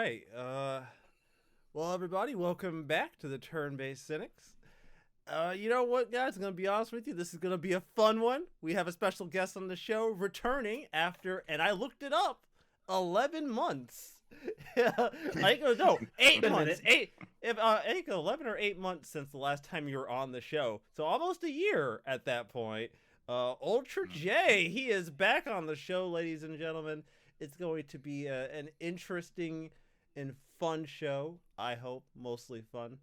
right. Well, everybody, welcome back to the Turn-Based Cynics. You know what, guys? I'm going to be honest with you. This is going to be a fun one. We have a special guest on the show returning after, and I looked it up, 11 months. I think, no, 8 months. I think 11 or 8 months since the last time you were on the show. So almost a year at that point. UltraJ, he is back on the show, ladies and gentlemen. It's going to be an interesting and fun show. I hope mostly fun.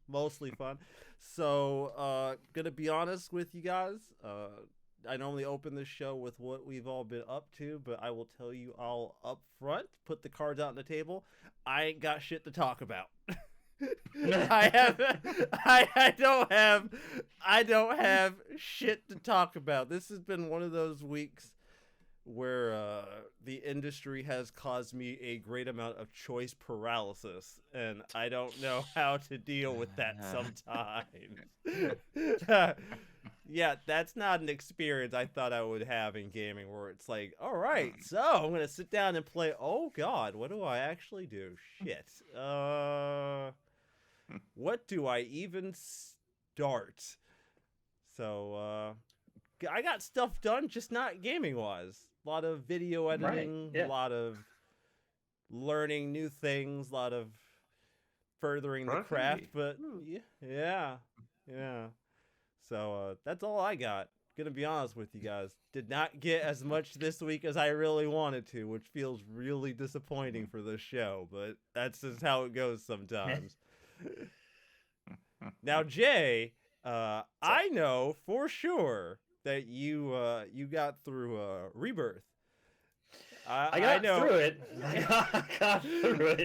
Mostly fun. So, gonna be honest with you guys. I normally open this show with what we've all been up to, but I will tell you all up front, put the cards out on the table. I ain't got shit to talk about. I don't have shit to talk about. This has been one of those weeks where the industry has caused me a great amount of choice paralysis, and I don't know how to deal with that sometimes. Yeah, that's not an experience I thought I would have in gaming, where it's like, all right, so I'm gonna sit down and play. Oh God, what do I actually do? Shit. What do I even start? So I got stuff done, just not gaming wise. A lot of video editing, a lot of learning new things, a lot of furthering the craft. But yeah. So that's all I got. Gonna be honest with you guys. Did not get as much this week as I really wanted to, which feels really disappointing for this show. But that's just how it goes sometimes. Now, Jay, I know for sure that you got through Rebirth. I got through it. I got through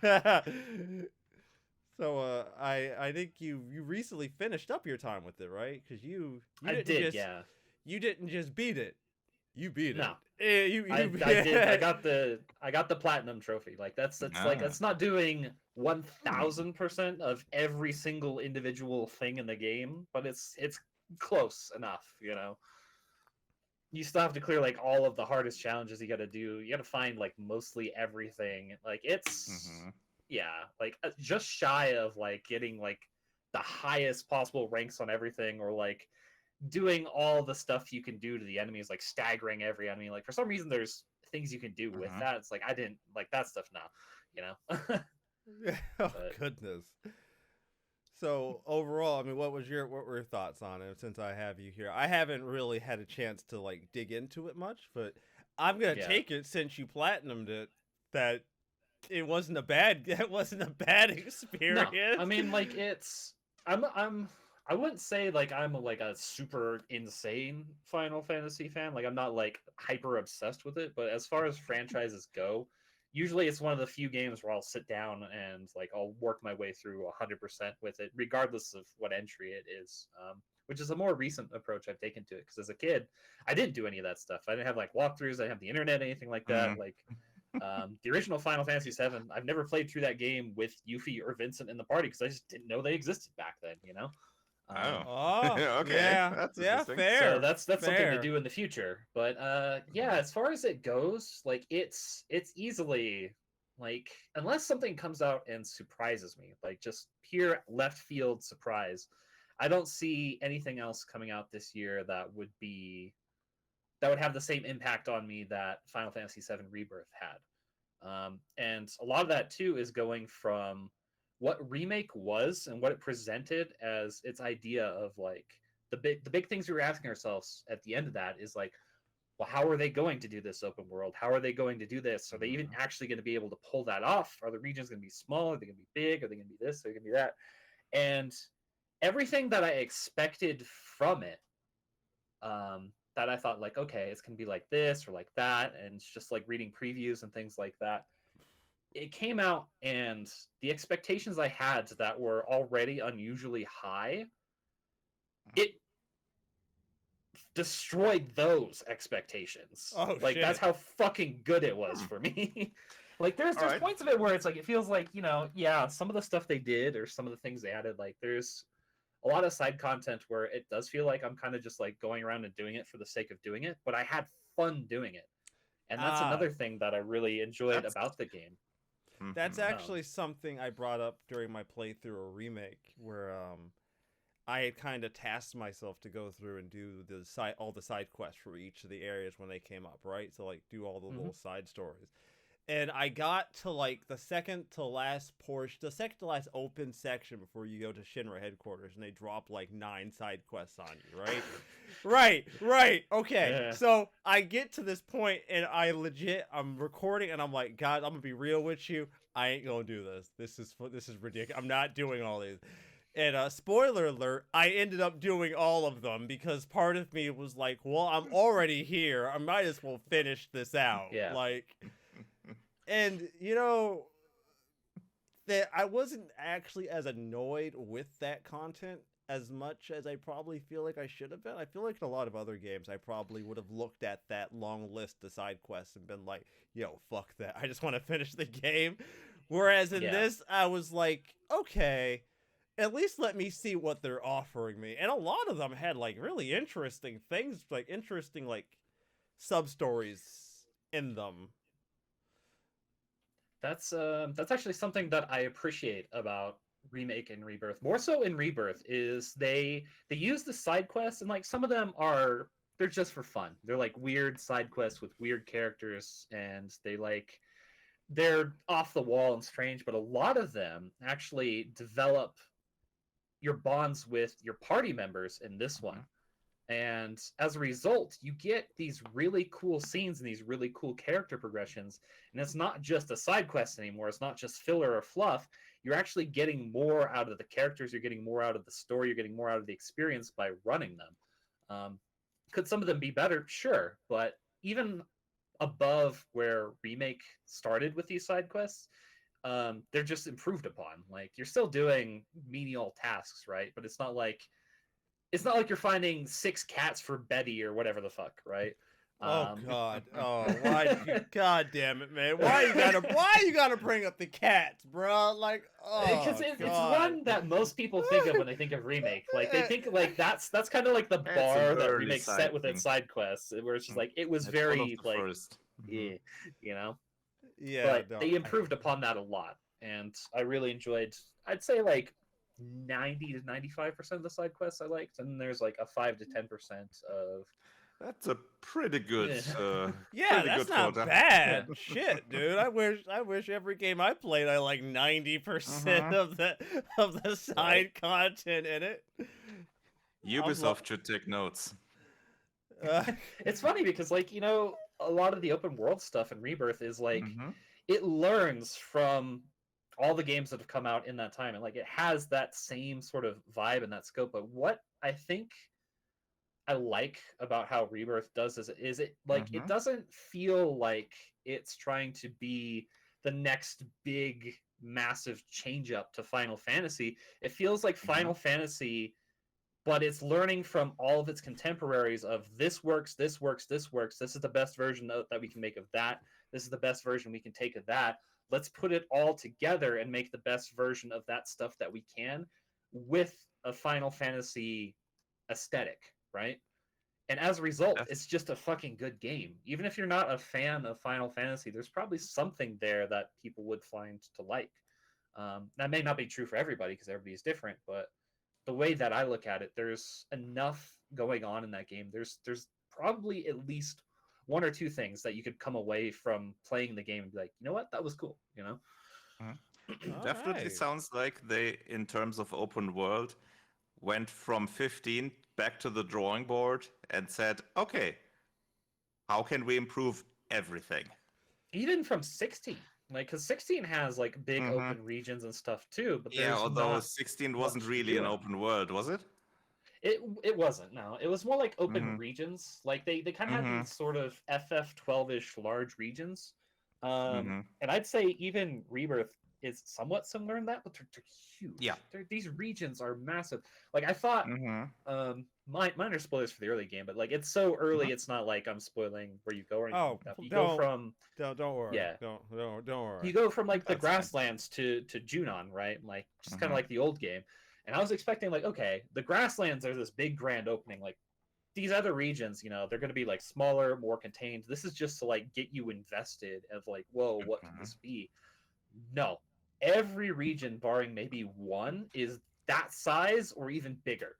it. So I think you recently finished up your time with it, right? Because you didn't just beat it. You beat it. I did. I got the platinum trophy. Like that's not doing 1000% of every single individual thing in the game, but it's close enough, you know. You still have to clear like all of the hardest challenges you got to do. You got to find like mostly everything. Like it's like just shy of like getting like the highest possible ranks on everything, or like doing all the stuff you can do to the enemies, like staggering every enemy. Like for some reason there's things you can do with that. It's like I didn't like that stuff now, you know. Goodness. So overall, I mean, what were your thoughts on it? Since I have you here, I haven't really had a chance to like dig into it much, but I'm gonna take it, since you platinumed it, that it wasn't a bad experience. No, I mean, like I wouldn't say like I'm like a super insane Final Fantasy fan. Like I'm not like hyper obsessed with it, but as far as franchises go, usually it's one of the few games where I'll sit down and like I'll work my way through 100% with it, regardless of what entry it is. Which is a more recent approach I've taken to it, because as a kid, I didn't do any of that stuff. I didn't have like walkthroughs, I didn't have the internet, anything like that. Like the original Final Fantasy VII, I've never played through that game with Yuffie or Vincent in the party because I just didn't know they existed back then, you know. Okay. Yeah, fair. So that's something to do in the future. But as far as it goes, like it's easily like, unless something comes out and surprises me, like just pure left field surprise, I don't see anything else coming out this year that would have the same impact on me that Final Fantasy VII Rebirth had. And a lot of that too is going from what Remake was and what it presented as its idea of like the big things we were asking ourselves at the end of that is like, well, how are they going to do this open world? How are they going to do this? Are they even actually going to be able to pull that off? Are the regions going to be small? Are they going to be big? Are they going to be this? Are they going to be that? And everything that I expected from it, that I thought like, okay, it's going to be like this or like that, and it's just like reading previews and things like that, it came out, and the expectations I had that were already unusually high, it destroyed those expectations. Like, that's how fucking good it was for me. Like, there's points of it where it's like, it feels like, you know, some of the stuff they did or some of the things they added, like, there's a lot of side content where it does feel like I'm kind of just, like, going around and doing it for the sake of doing it, but I had fun doing it. And that's Ah, another thing that I really enjoyed That's about the game. that's mhm. actually something I brought up during my playthrough of Remake, where I had kind of tasked myself to go through and do all the side quests for each of the areas when they came up, right? So like do all the Hmm. little side stories. And I got to like the second to last portion, the second to last open section before you go to Shinra headquarters, and they drop like 9 side quests on you, right? Right. Okay. Yeah. So I get to this point, and I'm recording, and I'm like, God, I'm gonna be real with you. I ain't gonna do this. This is ridiculous. I'm not doing all these. And spoiler alert, I ended up doing all of them because part of me was like, well, I'm already here. I might as well finish this out. Yeah. Like, and you know that I wasn't actually as annoyed with that content as much as I probably feel like I should have been. I feel like in a lot of other games I probably would have looked at that long list of side quests and been like, yo, fuck that. I just want to finish the game. Whereas in Yeah. this I was like, okay, at least let me see what they're offering me. And a lot of them had like really interesting things, like interesting like sub stories in them. That's actually something that I appreciate about Remake and Rebirth. More so in Rebirth is they use the side quests, and like some of them are, they're just for fun. They're like weird side quests with weird characters, and they're off the wall and strange, but a lot of them actually develop your bonds with your party members in this one. Mhm. And as a result, you get these really cool scenes and these really cool character progressions. And it's not just a side quest anymore. It's not just filler or fluff. You're actually getting more out of the characters. You're getting more out of the story. You're getting more out of the experience by running them. Could some of them be better? Sure. But even above where Remake started with these side quests, they're just improved upon. Like you're still doing menial tasks, right? But it's not like you're finding 6 cats for Betty or whatever the fuck, right? Oh Um, God! Oh, why? God damn it, man! Why you gotta bring up the cats, bro? Like, because oh it's God! one that most people think of when they think of Remake. Like they think like that's kind of like the It's an bar that early Remake side set with thing. its side quests, where it's just like it was It's one of very the like first. yeah, you know. Yeah, But no, they improved upon that a lot, and I really enjoyed. I'd say like 90 to 95% of the side quests I liked, and there's like a 5 to 10% of That's a pretty good, yeah. yeah, pretty that's good not quota. bad. Shit, dude. I wish every game I played I like 90% Mhm. of the side content in it. I'm lo- Ubisoft should take notes. uh, It's funny because like a lot of the open world stuff in Rebirth is like Hmm. it learns from all the games that have come out in that time, and like it has that same sort of vibe and that scope. But what I think I like about how Rebirth does is it like it Hmm. doesn't feel like it's trying to be the next big massive change up to Final Fantasy. It feels like Hmm. Final Fantasy, but it's learning from all of its contemporaries of this works, this works, this works. This is the best version that we can make of that. This is the best version we can take of that. Let's put it all together and make the best version of that stuff that we can with a Final Fantasy aesthetic, right? And as a result, That's it's just a fucking good game. Even if you're not a fan of Final Fantasy, there's probably something there that people would find to like. That may not be true for everybody because everybody's different, but the way that I look at it, there's enough going on in that game. There's probably at least 1 or 2 things that you could come away from playing the game and be like, you know what, that was cool. Mhm. all Definitely right. sounds like they, in terms of open world, went from 15 back to the drawing board and said, okay, how can we improve everything? Even from 16, like because 16 has like big Hmm. open regions and stuff too, but Yeah, there's although not 16 wasn't much to really do an in them. open world, was it? It wasn't. No, it was more like open Hmm. regions. Like they kind of had Hmm. these sort of FF12ish large regions. Hmm. And I'd say even Rebirth is somewhat similar in that, but they're Yeah. huge. These regions are massive. Like I thought, Hmm. mine are spoilers for the early game, but like it's so early, it's not like I'm spoiling where you go or anything Oh, like that. But you go don't from don't worry. yeah, Don't worry. you go from like the That's fine. grasslands to Junon, right? Like just kind of Hmm. like the old game. And I was expecting like, okay, the grasslands are this big grand opening, like these other regions, you know, they're going to be like smaller, more contained. This is just to like get you invested of like, whoa, what can this be? No, every region, barring maybe one, is that size or even bigger.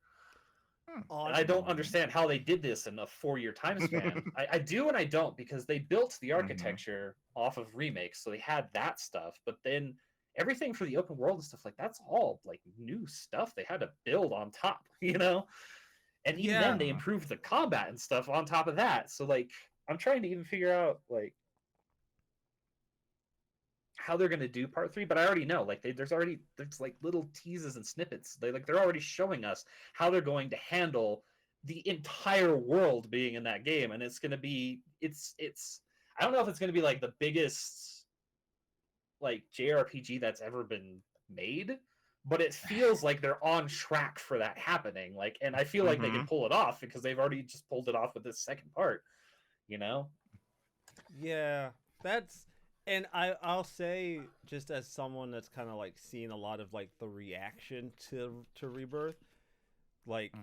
And I don't understand how they did this in a 4-year time span. I do and I don't, because they built the architecture off of remakes, so they had that stuff. But then everything for the open world and stuff like that's all like new stuff they had to build on top, you know. And even then, they improved the combat and stuff on top of that. So like, I'm trying to even figure out like how they're gonna do part 3, but I already know like there's like little teases and snippets. They're already showing us how they're going to handle the entire world being in that game, and it's gonna be it's I don't know if it's gonna be like the biggest like JRPG that's ever been made, but it feels like they're on track for that happening. Like, and I feel like they can pull it off because they've already just pulled it off with this second part, you know? Yeah, that's, and I'll say, just as someone that's kind of like seen a lot of like the reaction to Rebirth, like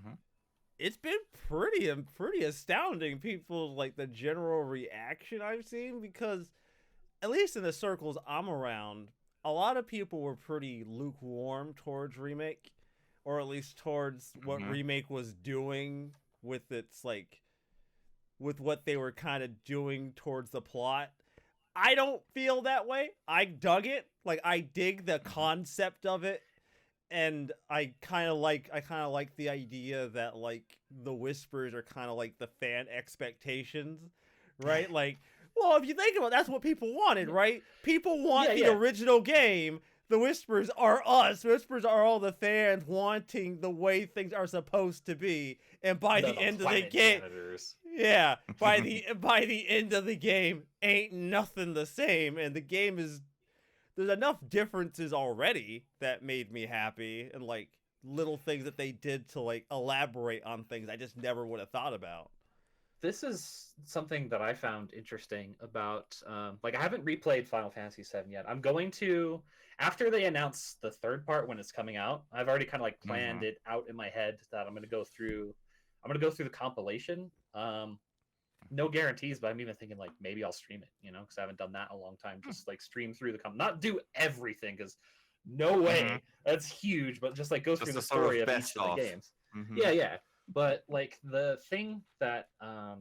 it's been pretty astounding. People like the general reaction I've seen, because at least in the circles I'm around, a lot of people were pretty lukewarm towards Remake, or at least towards what Remake was doing with its like, with what they were kind of doing towards the plot. I don't feel that way. I dug it. Like, I dig the concept of it, and I kind of like the idea that like the whispers are kind of like the fan expectations, right? Like, well, if you think about it, that's what people wanted, right? People want the original game. The whispers are us. Whispers are all the fans wanting the way things are supposed to be. And by the end of the game, by the end of the game, ain't nothing the same. And the game is, there's enough differences already that made me happy, and like little things that they did to like elaborate on things I just never would have thought about. This is something that I found interesting about, like, I haven't replayed Final Fantasy VII yet. I'm going to, after they announce the third part when it's coming out, I've already kind of like planned it out in my head that I'm going to go through the compilation. No guarantees, but I'm even thinking like maybe I'll stream it, you know, because I haven't done that in a long time. Just like stream through not do everything, because no way, that's huge, but just like go through the story of each of the games. Yeah. But like the thing that I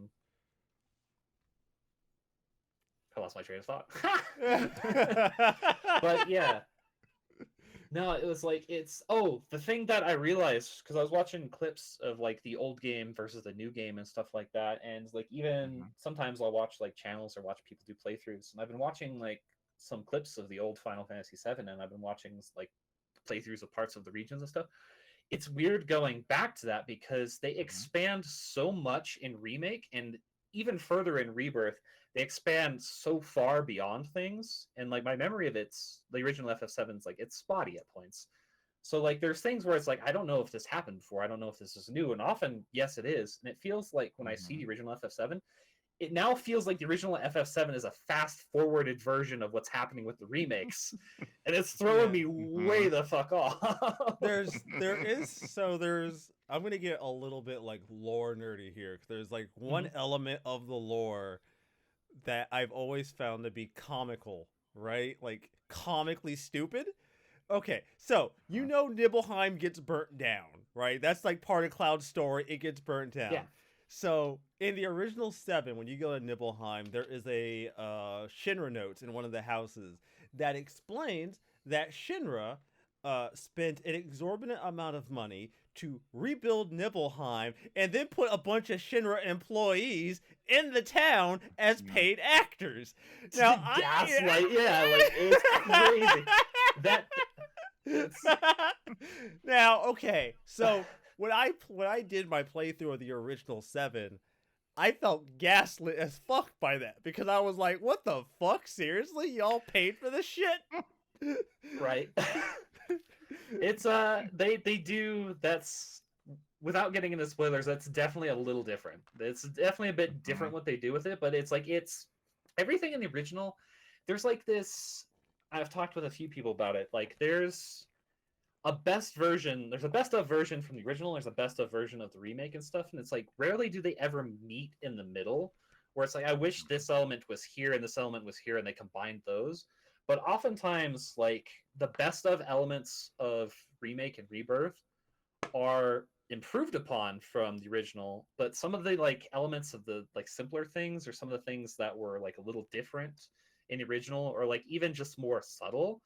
lost my train of thought. But yeah. No, it was like the thing that I realized, because I was watching clips of like the old game versus the new game and stuff like that, and like even sometimes I'll watch like channels or watch people do playthroughs, and I've been watching like some clips of the old Final Fantasy VII, and I've been watching like playthroughs of parts of the regions and stuff. It's weird going back to that, because they expand so much in Remake, and even further in Rebirth. They expand so far beyond things, and like my memory of the original FF7's like it's spotty at points. So like there's things where it's like I don't know if this happened before, I don't know if this is new, and often yes it is. And it feels like when I see the original FF7, it now feels like the original FF7 is a fast forwarded version of what's happening with the remakes, and it's throwing me way the fuck off. I'm gonna get a little bit like lore nerdy here, because there's like one element of the lore that I've always found to be comical, right? Like comically stupid. Okay, so you know Nibelheim gets burnt down, right? That's like part of Cloud's story. It gets burnt down. Yeah. So in the original 7, when you go to Nibelheim, there is a Shinra note in one of the houses that explains that Shinra spent an exorbitant amount of money to rebuild Nibelheim, and then put a bunch of Shinra employees in the town as paid actors. Now, gaslight, like it's crazy. Now, okay, so when I did my playthrough of the original 7, I felt gaslit as fuck by that, because I was like, what the fuck? Seriously? Y'all paid for this shit? Right. It's they do, that's, without getting into spoilers, that's definitely a little different. It's definitely a bit different what they do with it, but it's like it's everything in the original. There's like this, I've talked with a few people about it, like there's a best version. There's a best of version from the original. There's a best of version of the remake and stuff. And it's like rarely do they ever meet in the middle, where it's like I wish this element was here and this element was here, and they combined those. But oftentimes, like the best of elements of remake and rebirth are improved upon from the original, but some of the like elements of the like simpler things or some of the things that were like a little different in the original or like even just more subtle,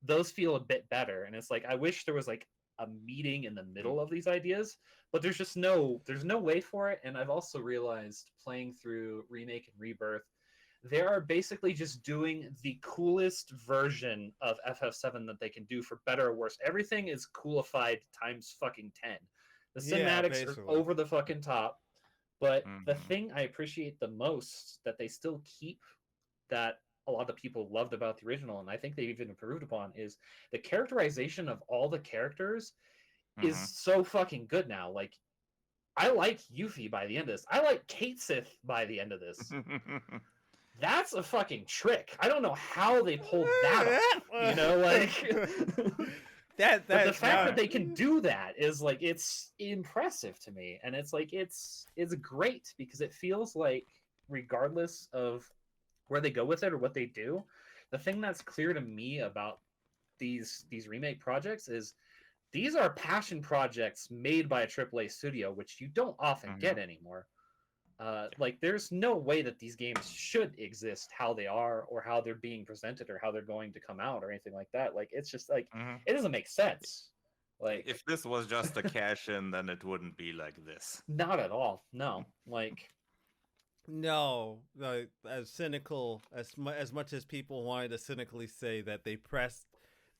those feel a bit better. And it's like I wish there was like a meeting in the middle of these ideas, but there's no way for it. And I've also realized playing through remake and rebirth, they are basically just doing the coolest version of FF7 that they can do for better or worse. Everything is coolified times fucking 10. The cinematics are over the fucking top. But the thing I appreciate the most that they still keep that a lot of people loved about the original, and I think they've even improved upon, is the characterization of all the characters is so fucking good now. Like, I like Yuffie by the end of this. I like Kate Sith by the end of this. That's a fucking trick. I don't know how they pulled that off. You know, like but the fact that they can do that is like it's impressive to me, and it's like it's great because it feels like regardless of where they go with it or what they do, the thing that's clear to me about these remake projects is these are passion projects made by a AAA studio, which you don't often get anymore. Like there's no way that these games should exist how they are or how they're being presented or how they're going to come out or anything like that. Like it's just like it doesn't make sense. Like if this was just a cash in, then it wouldn't be like this. Not at all. No. Like no, as cynical as much as people wanted to cynically say that they pressed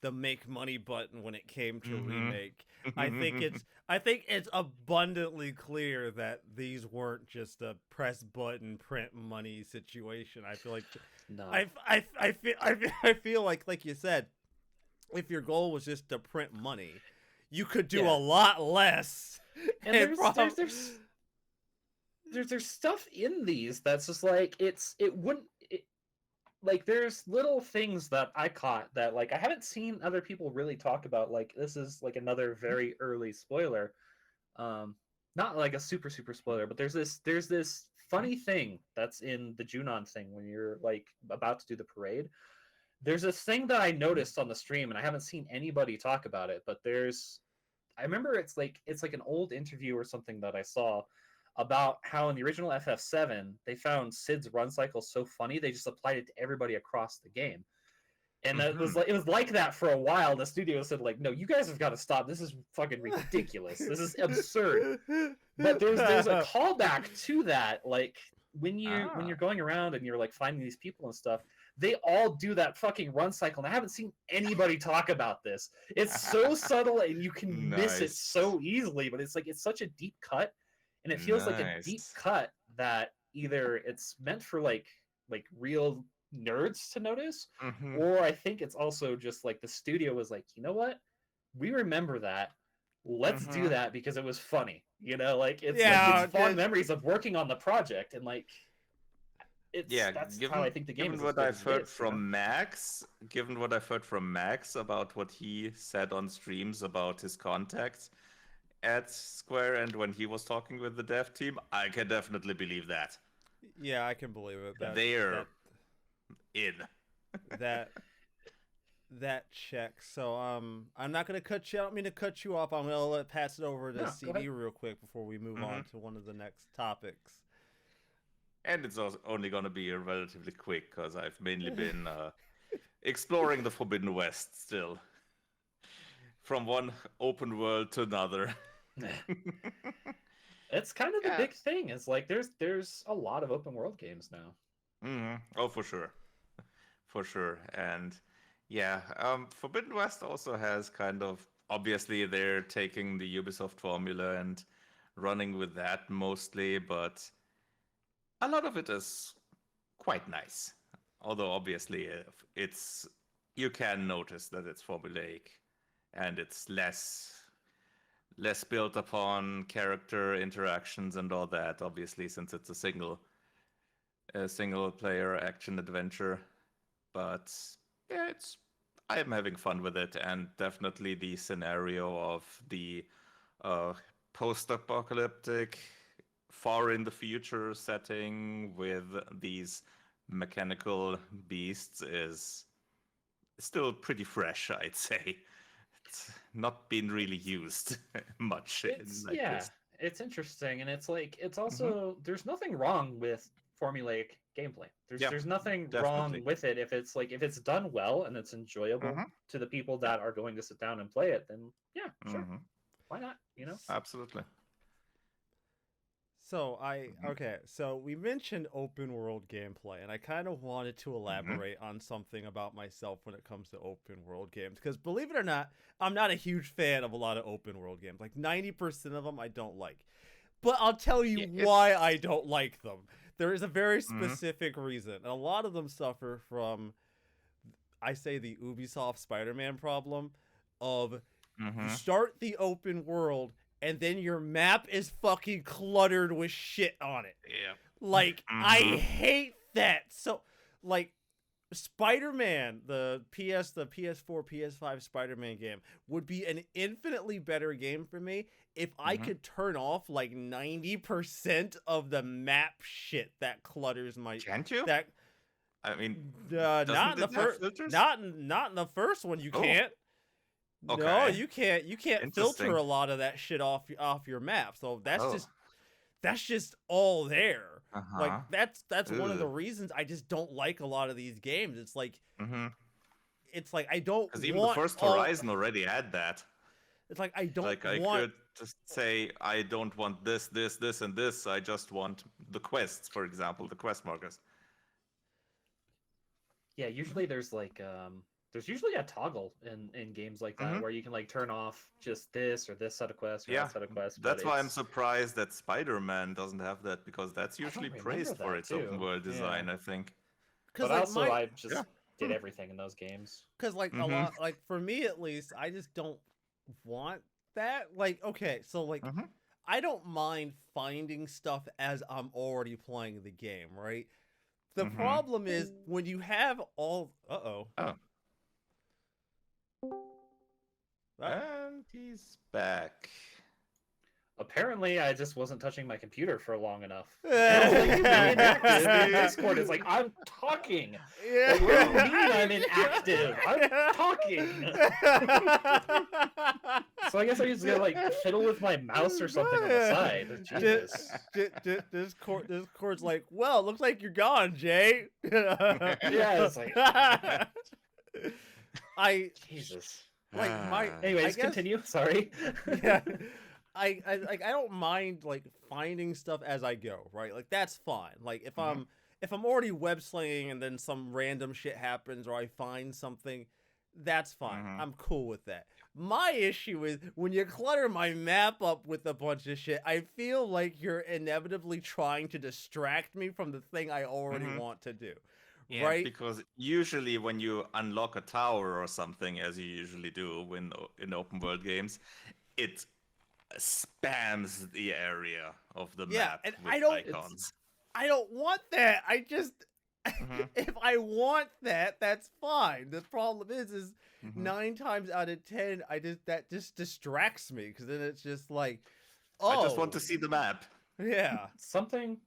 the make money button when it came to remake. I think it's abundantly clear that these weren't just a press button print money situation. I feel like no. I feel like you said, if your goal was just to print money, you could do a lot less. And there's stuff in these that's just like like there's little things that I caught that like I haven't seen other people really talk about. Like this is like another very early spoiler, not like a super spoiler, but there's this funny thing that's in the Junon thing when you're like about to do the parade. There's this thing that I noticed on the stream and I haven't seen anybody talk about it, but I remember it's like an old interview or something that I saw about how in the original FF7 they found Cid's run cycle so funny they just applied it to everybody across the game, and it was like that for a while. The studio said like, no, you guys have got to stop. This is fucking ridiculous. This is absurd. But there's a callback to that, like when you're going around and you're like finding these people and stuff. They all do that fucking run cycle, and I haven't seen anybody talk about this. It's so subtle, and you can miss it so easily. But it's like it's such a deep cut. And it feels like a deep cut that either it's meant for like real nerds to notice, or I think it's also just like the studio was like, you know what? We remember that. Let's do that because it was funny. You know, like it's fond memories of working on the project and like that's how I think the game is. Given what I've heard from Max about what he said on streams about his contacts at Square and when he was talking with the dev team, I can definitely believe that. Yeah, I can believe it. They're in. That checks. So I'm not gonna cut you. I don't mean to cut you off. I'm gonna pass it over to CD real quick before we move on to one of the next topics. And it's also only gonna be relatively quick because I've mainly been exploring the Forbidden West still, from one open world to another. It's kind of the big thing. It's like there's a lot of open world games now. Oh, for sure. And Forbidden West also has kind of, obviously they're taking the Ubisoft formula and running with that mostly, but a lot of it is quite nice. Although obviously you can notice that it's formulaic and it's less built upon character interactions and all that, obviously, since it's a single player action adventure. But yeah, I am having fun with it, and definitely the scenario of the uh, post-apocalyptic, far in the future setting with these mechanical beasts is still pretty fresh, I'd say. It's not been really used much in It's like yeah, this. it's interesting, and it's like it's Hmm. also there's nothing wrong with formulaic gameplay. There's Yeah, there's nothing definitely. wrong with it if it's like if it's done well and it's enjoyable Hmm. to the people Yeah. that are going to sit down and play it. Then yeah, sure, Hmm. why not? You know. Absolutely. So Hmm. okay, so we mentioned open world gameplay, and I kind of wanted to Hmm. elaborate on something about myself when it comes to open world games. Because believe it or not, I'm not a huge fan of a lot of open world games. Like 90% of them I don't like. But I'll tell you Yeah, why it's. I don't like them. There is a very Hmm. specific reason. And a lot of them suffer from, I say, the Ubisoft Spider-Man problem of you Hmm. start the open world and then your map is fucking cluttered with shit on it. Yeah. Like, I Hmm. hate that. So, like, Spider-Man, the PS4, PS5 Spider-Man game would be an infinitely better game for me if I Hmm. could turn off like 90% of the map shit that clutters my Can't you? that I mean, not doesn't in the it have first filters? not in the first one you Oh, can't. No, okay. you can't filter Interesting. a lot of that shit off your map. So Oh. that's just all there. Like Uh-huh. that's one of the Ugh. reasons I just don't like a lot of these games. Mm-hmm. It's like I don't Because even the want first all Horizon already had that. it's like I don't Like I want could just say I don't want this, this, this, and this. I just want the quests, for example, the quest markers. Yeah, usually there's usually a toggle in games like that Mm-hmm. where you can like turn off just this or this set of quests or Yeah, that set of quests, but that's why I'm it's surprised that Spider-Man doesn't have that because that's I don't usually remember praised for that its open too. world Yeah. design, I think. because But like also my I Yeah. just did Hmm. everything in those games. because like a Mm-hmm. lot like for me at least I just don't want that. Like okay, so like Mm-hmm. I don't mind finding stuff as I'm already playing the game, right? The Mm-hmm. problem is when you have all uh-oh. Oh, Uh, and he's back. Apparently, I just wasn't touching my computer for long enough. And Oh, also, you being inactive in see? Discord is like, I'm talking. yeah. Like, what do you Oh. mean I'm inactive? I'm talking. So I guess I just gotta like fiddle with my mouse or something on the side. Jesus. Discord's like, well, it looks like you're gone, Jay. Yeah, it's like I Jesus. my Ah. I Anyways, guess continue. Sorry. yeah. I like I don't mind like finding stuff as I go, right? Like that's fine. Like Mhm. if I'm already web slinging and then some random shit happens or I find something, that's fine. Mhm. I'm cool with that. My issue is when you clutter my map up with a bunch of shit, I feel like you're inevitably trying to distract me from the thing I already Mhm. want to do. Yeah, Right? because usually when you unlock a tower or something, as you usually do in open world games, it spams the area of the Yeah, map and with It's icons. I don't want that. I just Hmm. if I want that, that's fine. The problem is Hmm. 9 times out of 10, that just distracts me because then it's just like, I just want oh, to see the map. yeah, something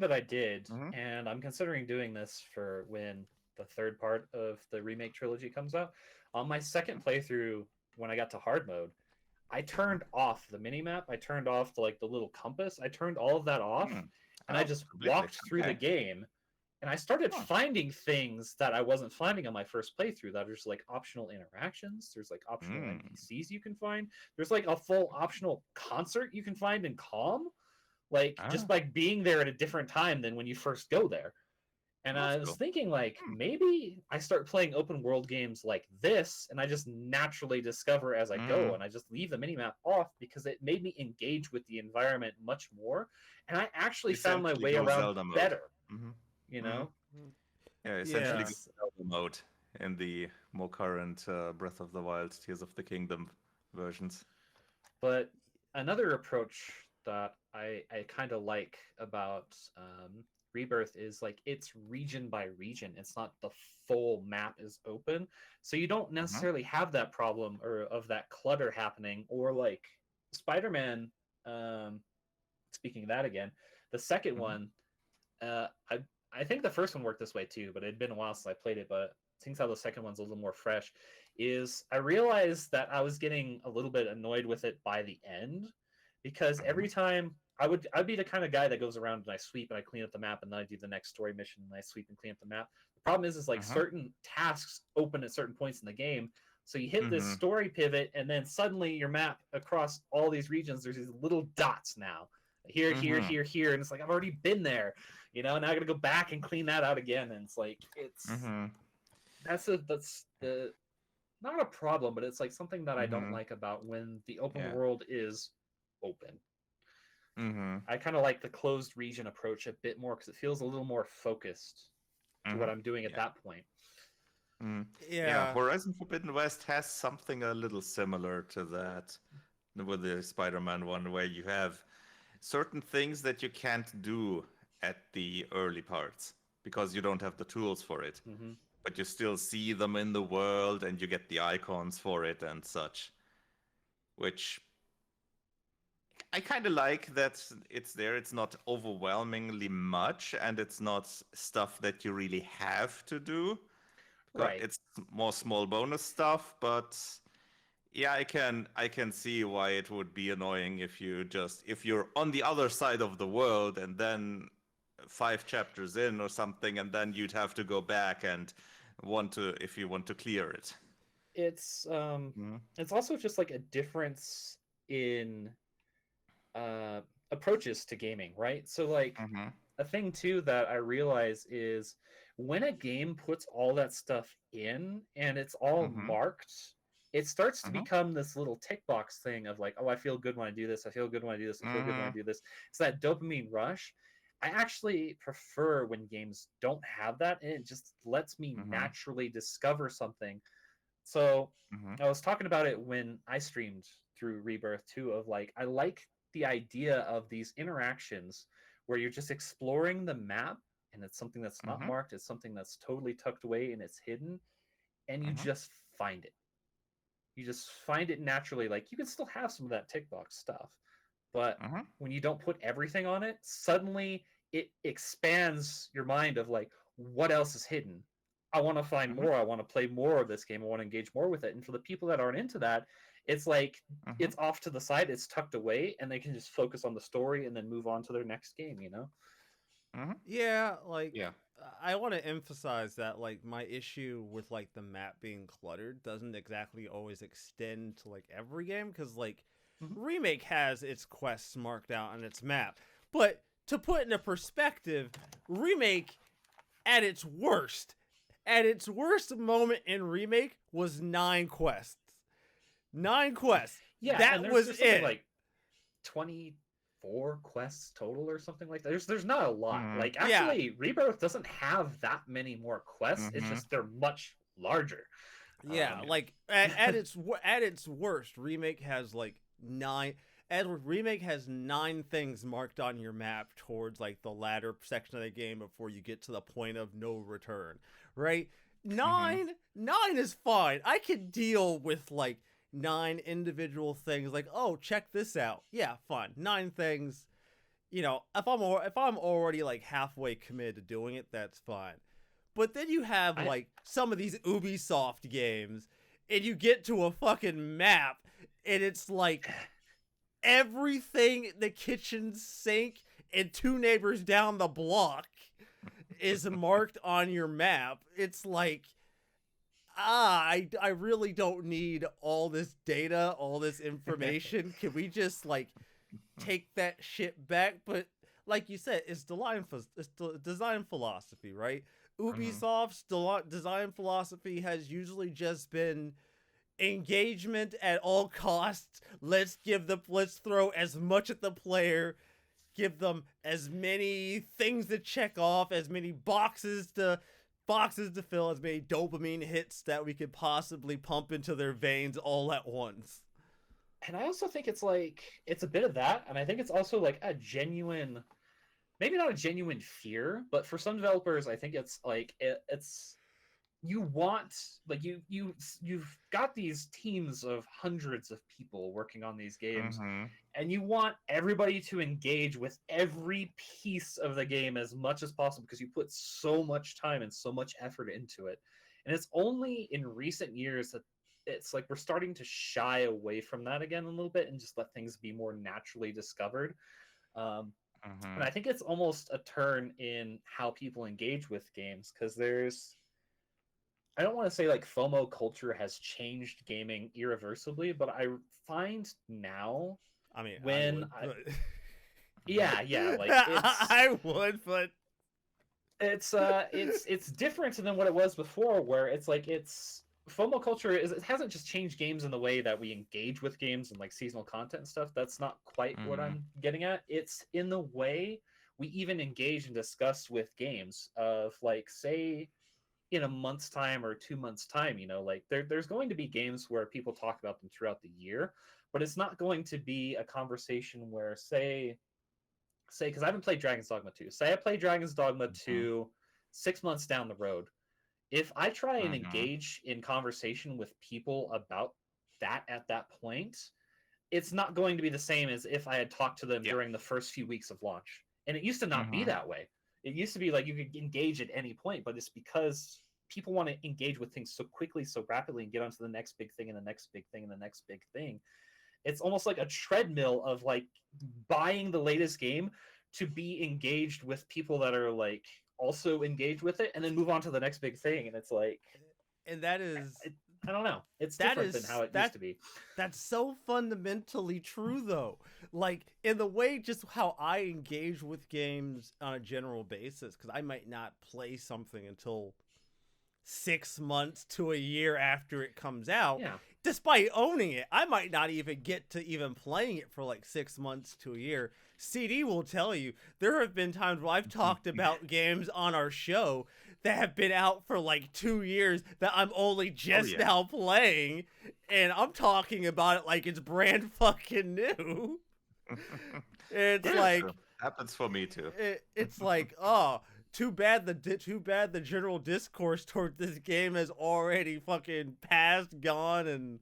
that I did, Hmm. and I'm considering doing this for when the third part of the remake trilogy comes out. On my second playthrough, when I got to hard mode, I turned off the minimap. I turned off the little compass. I turned all of that off, Hmm. and I Oh, just completely. walked through the Okay. game. And I started Huh. finding things that I wasn't finding on my first playthrough that are just like optional interactions. There's like optional Mm. NPCs you can find. There's like a full optional concert you can find in Calm, like just Ah, by being there at a different time than when you first go there. And that's I was cool. thinking, like, Hmm. maybe I start playing open world games like this, and I just naturally discover as I go, Mm. and I just leave the minimap off because it made me engage with the environment much more. And I actually found my Essentially way go around Zelda mode. better, Hmm. you Hmm. know? Yeah, essentially yeah, go It's, Zelda mode in the more current Breath of the Wild, Tears of the Kingdom versions. but another approach that I kind of like about Rebirth is like it's region by region. It's not the full map is open, so you don't necessarily have that problem or of that clutter happening. Or like Spider-Man. Speaking of that again, the second one, uh, I I think the first one worked this way too, but it had been a while since I played it. But seeing how the second one's a little more fresh, is I realized that I was getting a little bit annoyed with it by the end, because every time I'd be the kind of guy that goes around and I sweep and I clean up the map and then I do the next story mission and I sweep and clean up the map. The problem is like certain tasks open at certain points in the game. So you hit this story pivot and then suddenly your map across all these regions, there's these little dots now. Here, here, here, and it's like I've already been there, now I gotta go back and clean that out again, and it's like that's the not a problem, but it's like something that I don't like about when the open world is open. I kind of like the closed region approach a bit more because it feels a little more focused to what I'm doing at that point. Yeah, Horizon Forbidden West has something a little similar to that with the Spider-Man one, where you have certain things that you can't do at the early parts because you don't have the tools for it. But you still see them in the world and you get the icons for it and such. Which I kind of like that it's there. It's not overwhelmingly much and it's not stuff that you really have to do. Right. It's more small bonus stuff, but yeah, I can see why it would be annoying if you're on the other side of the world and then 5 chapters in or something, and then you'd have to go back and if you want to clear it. It's also just like a difference in approaches to gaming, right? So like a thing too that I realize is when a game puts all that stuff in and it's all marked, it starts to become this little tick box thing of like, oh, I feel good when I do this. I feel good when I do this. I feel good when I do this. It's that dopamine rush. I actually prefer when games don't have that, and it just lets me naturally discover something. So I was talking about it when I streamed through Rebirth too, of like, I like the idea of these interactions where you're just exploring the map and it's something that's not marked. It's something that's totally tucked away and it's hidden, and you just find it. You just find it naturally. Like, you can still have some of that tick box stuff, but when you don't put everything on it, suddenly it expands your mind of like, what else is hidden? I want to find more. I want to play more of this game. I want to engage more with it. And for the people that aren't into that, it's like it's off to the side, it's tucked away, and they can just focus on the story and then move on to their next game, Yeah, like I want to emphasize that like my issue with like the map being cluttered doesn't exactly always extend to like every game, because like Remake has its quests marked out on its map. But to put into perspective, Remake at its worst moment in Remake was 9 quests. 9 quests. Yeah, that was it. Like 24 quests total or something like that. There's not a lot. Like, actually, Rebirth doesn't have that many more quests. It's just they're much larger. Yeah, like at its worst, Remake has like 9. Remake has 9 things marked on your map towards like the latter section of the game before you get to the point of no return. Right? 9 is fine. I can deal with like 9 individual things. Like, oh, check this out. Yeah, fine. 9 things. If I'm already like halfway committed to doing it, that's fine. But then you have like some of these Ubisoft games, and you get to a fucking map, and it's like everything, the kitchen sink and 2 neighbors down the block is marked on your map. It's like, I really don't need all this data, all this information. Can we just like take that shit back? But like you said, it's design philosophy, right? Ubisoft's design philosophy has usually just been engagement at all costs. Let's throw as much at the player, give them as many things to check off, as many boxes to fill, as many dopamine hits that we could possibly pump into their veins all at once. And I also think it's like, it's a bit of that, and I think it's also like a genuine maybe not a genuine fear, but for some developers, I think it's like it's you want like you've got these teams of hundreds of people working on these games, Mm-hmm. and you want everybody to engage with every piece of the game as much as possible because you put so much time and so much effort into it. And it's only in recent years that it's like we're starting to shy away from that again a little bit and just let things be more naturally discovered. um, and Mm-hmm. I think it's almost a turn in how people engage with games because there's I don't want to say like FOMO culture has changed gaming irreversibly, but I find now I mean, I when would, but yeah, like I would, but it's different than what it was before, where it's like it's FOMO culture is it hasn't just changed games in the way that we engage with games and like seasonal content and stuff. That's not quite what Mm-hmm. I'm getting at. It's in the way we even engage and discuss with games of like say in a month's time or 2 months time, like there's going to be games where people talk about them throughout the year, but it's not going to be a conversation where say because I haven't played Dragon's Dogma 2. Say I play Dragon's Dogma Mm-hmm. 2 6 months down the road. If I try and Mm-hmm. engage in conversation with people about that at that point, it's not going to be the same as if I had talked to them Yeah. during the first few weeks of launch. And it used to not be Mm-hmm. that way. It used to be like you could engage at any point, but it's because people want to engage with things so quickly, so rapidly, and get onto the next big thing and the next big thing and the next big thing. It's almost like a treadmill of like buying the latest game to be engaged with people that are like also engaged with it and then move on to the next big thing. And it's like and that is I don't know, it's that different than how is it used that to be. that's so fundamentally true though. Like in the way just how I engage with games on a general basis, because I might not play something until 6 months to a year after it comes out. Yeah. Despite owning it, I might not even get to even playing it for like 6 months to a year. CD will tell you there have been times where I've talked about games on our show that have been out for like 2 years that I'm only Oh just yeah. now playing, and I'm talking about it like it's brand fucking new. It's Yeah. like True. Happens for me too. it's like, oh, too bad the general discourse toward this game has already fucking passed, gone, and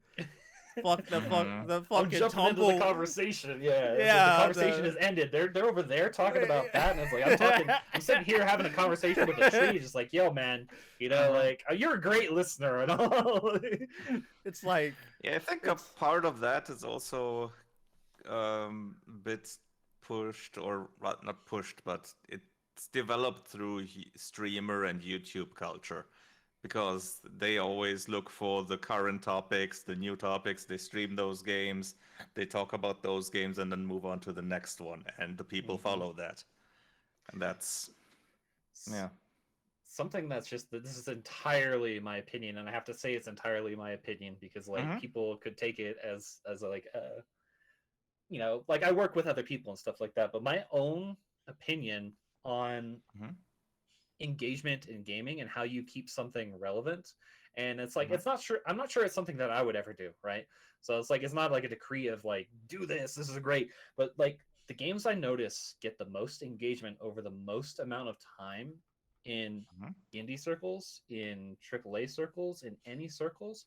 Mm-hmm. the I'm fucking jumping into the tumble. conversation. Yeah, it's like the Yeah, conversation has ended. They're over there talking about that, and it's like I'm sitting here having a conversation with a tree, just like, yo, man, Uh-huh. like you're a great listener and all. It's like Yeah, I think a it's part of that is also bit pushed, or well, not pushed, but it's developed through streamer and YouTube culture, because they always look for the current topics, the new topics. They stream those games, they talk about those games, and then move on to the next one, and the people Mhm. follow that. And that's, yeah. Something that's just that this is entirely my opinion, and I have to say it's entirely my opinion because like Mm-hmm. people could take it as like like I work with other people and stuff like that, but my own opinion on Mm-hmm. engagement in gaming and how you keep something relevant. And it's like Mm-hmm. I'm not sure it's something that I would ever do, right? So it's like it's not like a decree of like do this is great, but like the games I notice get the most engagement over the most amount of time in Mm-hmm. indie circles, in AAA circles, in any circles,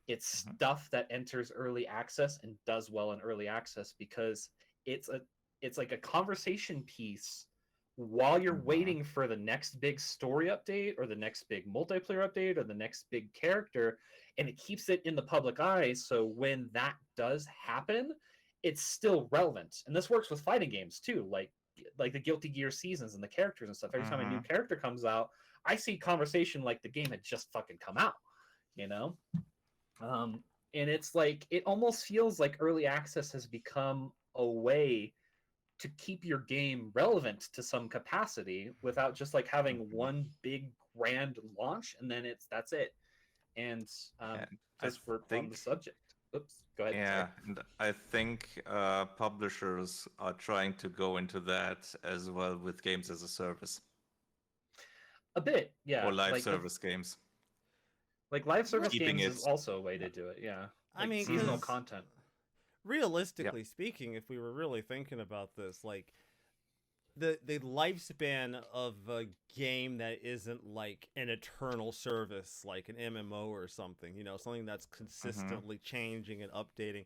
it's Mm-hmm. stuff that enters early access and does well in early access because it's a it's like a conversation piece while you're Mm-hmm. waiting for the next big story update or the next big multiplayer update or the next big character, and it keeps it in the public eye, so when that does happen it's still relevant. And this works with fighting games too, like the Guilty Gear seasons and the characters and stuff. Every time a new Mm-hmm. character comes out I see conversation like the game had just fucking come out, you know um, and it's like it almost feels like early access has become a way to keep your game relevant to some capacity without just like having Mm-hmm. one big grand launch and then that's it. And And I because we're on the think, subject, oops, go ahead, sorry. yeah, and I think publishers are trying to go into that as well with games as a service, A bit, yeah, or live service games, like live well, service keeping games it. is also a way Yeah. to do it, yeah, I like mean, seasonal Mm-hmm. because content. Yeah. realistically speaking, if we were really thinking about this, like the lifespan of a game that isn't like an eternal service, like an MMO or something, something that's consistently changing and updating.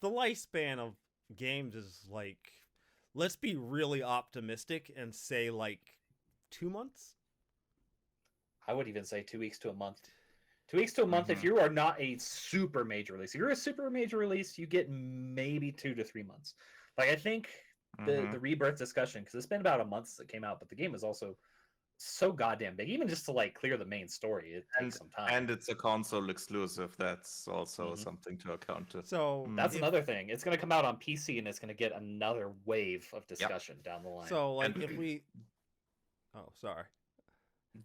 The lifespan of games is like, let's be really optimistic and say like 2 months. I would even say 2 weeks to a month. 2 weeks to a month if you are not a super major release. If you're a super major release, you get maybe 2 to 3 months. Like I think the Rebirth discussion, because it's been about a month since it came out, but the game is also so goddamn big. Even just to like clear the main story, it takes some time. And it's a console exclusive. That's also something to account to. So that's another thing. It's going to come out on PC, and it's going to get another wave of discussion down the line. So like if we, sorry.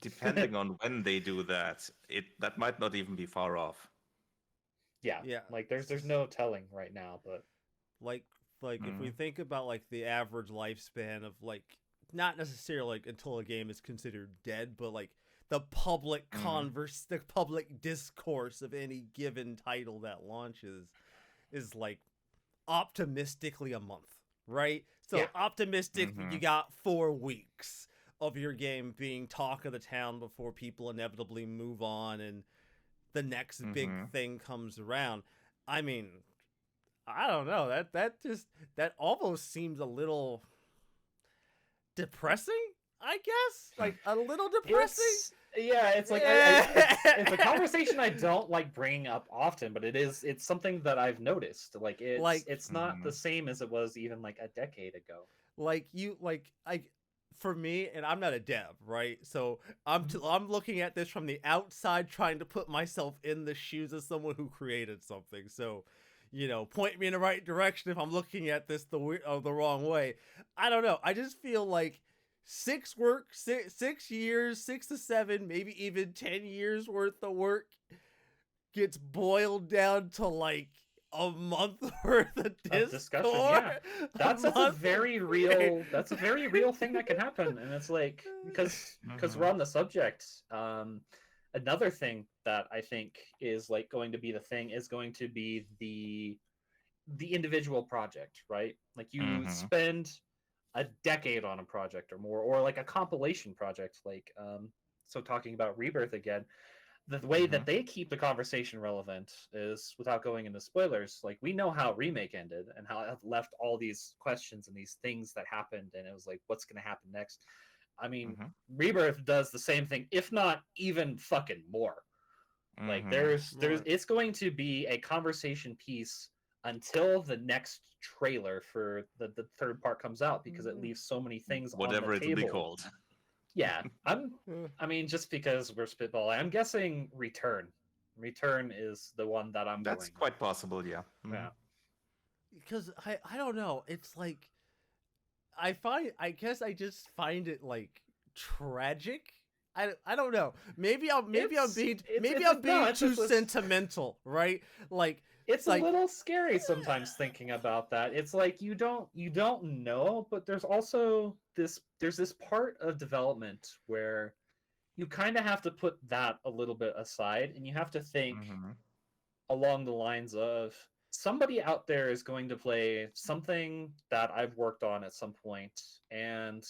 Depending on when they do that, that might not even be far off. Yeah. Like there's no telling right now, but like if we think about like the average lifespan of like, not necessarily like until a game is considered dead, but like the public the public discourse of any given title that launches is like optimistically a month, right? So optimistic, you got 4 weeks of your game being talk of the town before people inevitably move on and the next big thing comes around. I mean, I don't know. That almost seems a little depressing, I guess. Like a little depressing. It's like it's a conversation I don't like bringing up often, but it's something that I've noticed. Like it's not the same as it was even like a decade ago. For me, and I'm not a dev, right? So I'm looking at this from the outside, trying to put myself in the shoes of someone who created something. So, point me in the right direction if I'm looking at this the wrong way. I don't know. I just feel like 6 years, 6 to 7, maybe even 10 years worth of work gets boiled down to like a month worth of discussion. Yeah, that's a very real thing that can happen, and it's like because we're on the subject. Another thing that I think is like going to be the thing is going to be the individual project, right? Like you spend a decade on a project or more, or like a compilation project, like so talking about Rebirth again. The way that they keep the conversation relevant is without going into spoilers. Like we know how Remake ended and how it left all these questions and these things that happened, and it was like, what's going to happen next? I mean, Rebirth does the same thing, if not even fucking more. Like there's it's going to be a conversation piece until the next trailer for the third part comes out, because it leaves so many things whatever on the table. It'll be called. Yeah, I mean, just because we're spitballing, I'm guessing Return. Return is the one that I'm That's going quite possible, yeah. Yeah. Because I don't know. It's like I guess I just find it like tragic. I don't know. Maybe I'm being too sentimental, right? Like it's a little scary sometimes thinking about that. It's like you don't know, but there's also this part of development where you kind of have to put that a little bit aside, and you have to think along the lines of somebody out there is going to play something that I've worked on at some point, and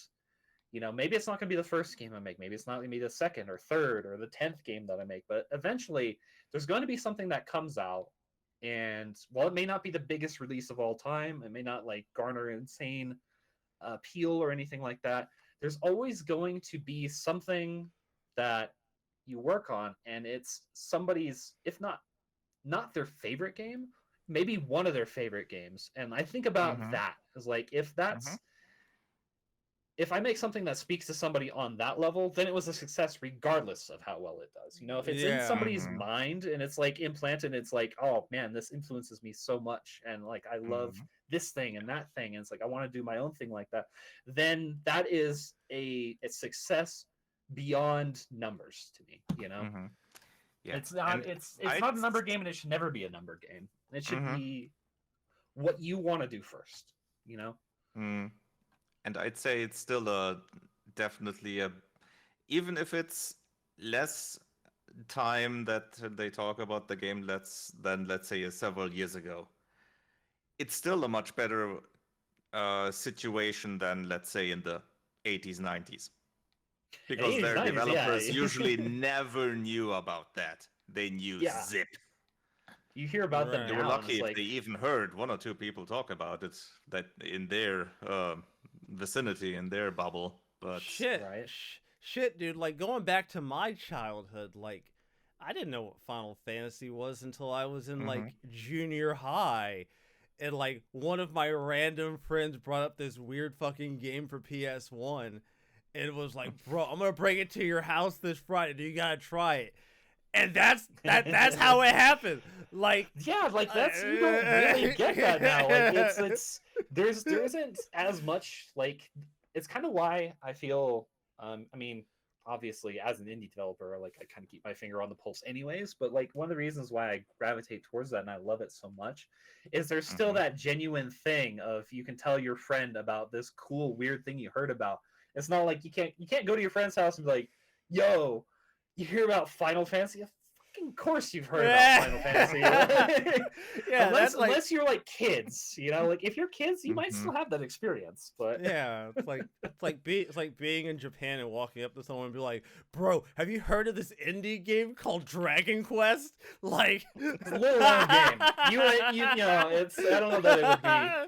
maybe it's not going to be the first game I make, maybe it's not going to be the second or third or the 10th game that I make, but eventually there's going to be something that comes out. And while it may not be the biggest release of all time, it may not like garner insane appeal or anything like that, there's always going to be something that you work on, and it's somebody's, if not their favorite game, maybe one of their favorite games. And I think about that as like, if I make something that speaks to somebody on that level, then it was a success regardless of how well it does. If it's in somebody's mind and it's like implanted, it's like, oh man, this influences me so much, and like I love this thing and that thing, and it's like I want to do my own thing like that, then that is a success beyond numbers to me. Yeah. It's not not a number game, and it should never be a number game. It should be what you want to do first. And I'd say it's still definitely even if it's less time that they talk about the game than let's say several years ago, it's still a much better situation than, let's say, in the 80s, 90s. Because 80s, their 90s, developers yeah. usually never knew about that. They knew Yeah. zip. You hear about them Right. They were now, and lucky it's if like, they even heard one or two people talk about it that in their vicinity, in their bubble. But right? Shit, dude. Like going back to my childhood, like I didn't know what Final Fantasy was until I was in Mhm. like junior high, and like one of my random friends brought up this weird fucking game for PS1, and it was like, bro, I'm gonna bring it to your house this Friday. You gotta try it. And that's how it happened. Like, Yeah, like that's you don't really get that now. Like it's there isn't as much like it's kind of why I feel I mean obviously as an indie developer like I kind of keep my finger on the pulse anyways, but like one of the reasons why I gravitate towards that and I love it so much is there's still Mhm. that genuine thing of you can tell your friend about this cool weird thing you heard about. It's not like you can't go to your friend's house and be like, "Yo, you hear about Final Fantasy?" Of course you've heard about Final Fantasy. yeah, that's like, unless you're like kids, you know, like if you're kids, you might Mhm. still have that experience. But yeah, it's like being in Japan and walking up to someone and be like, "Bro, have you heard of this indie game called Dragon Quest?" Like, it's a little long game. You know, it's I don't know that it would be.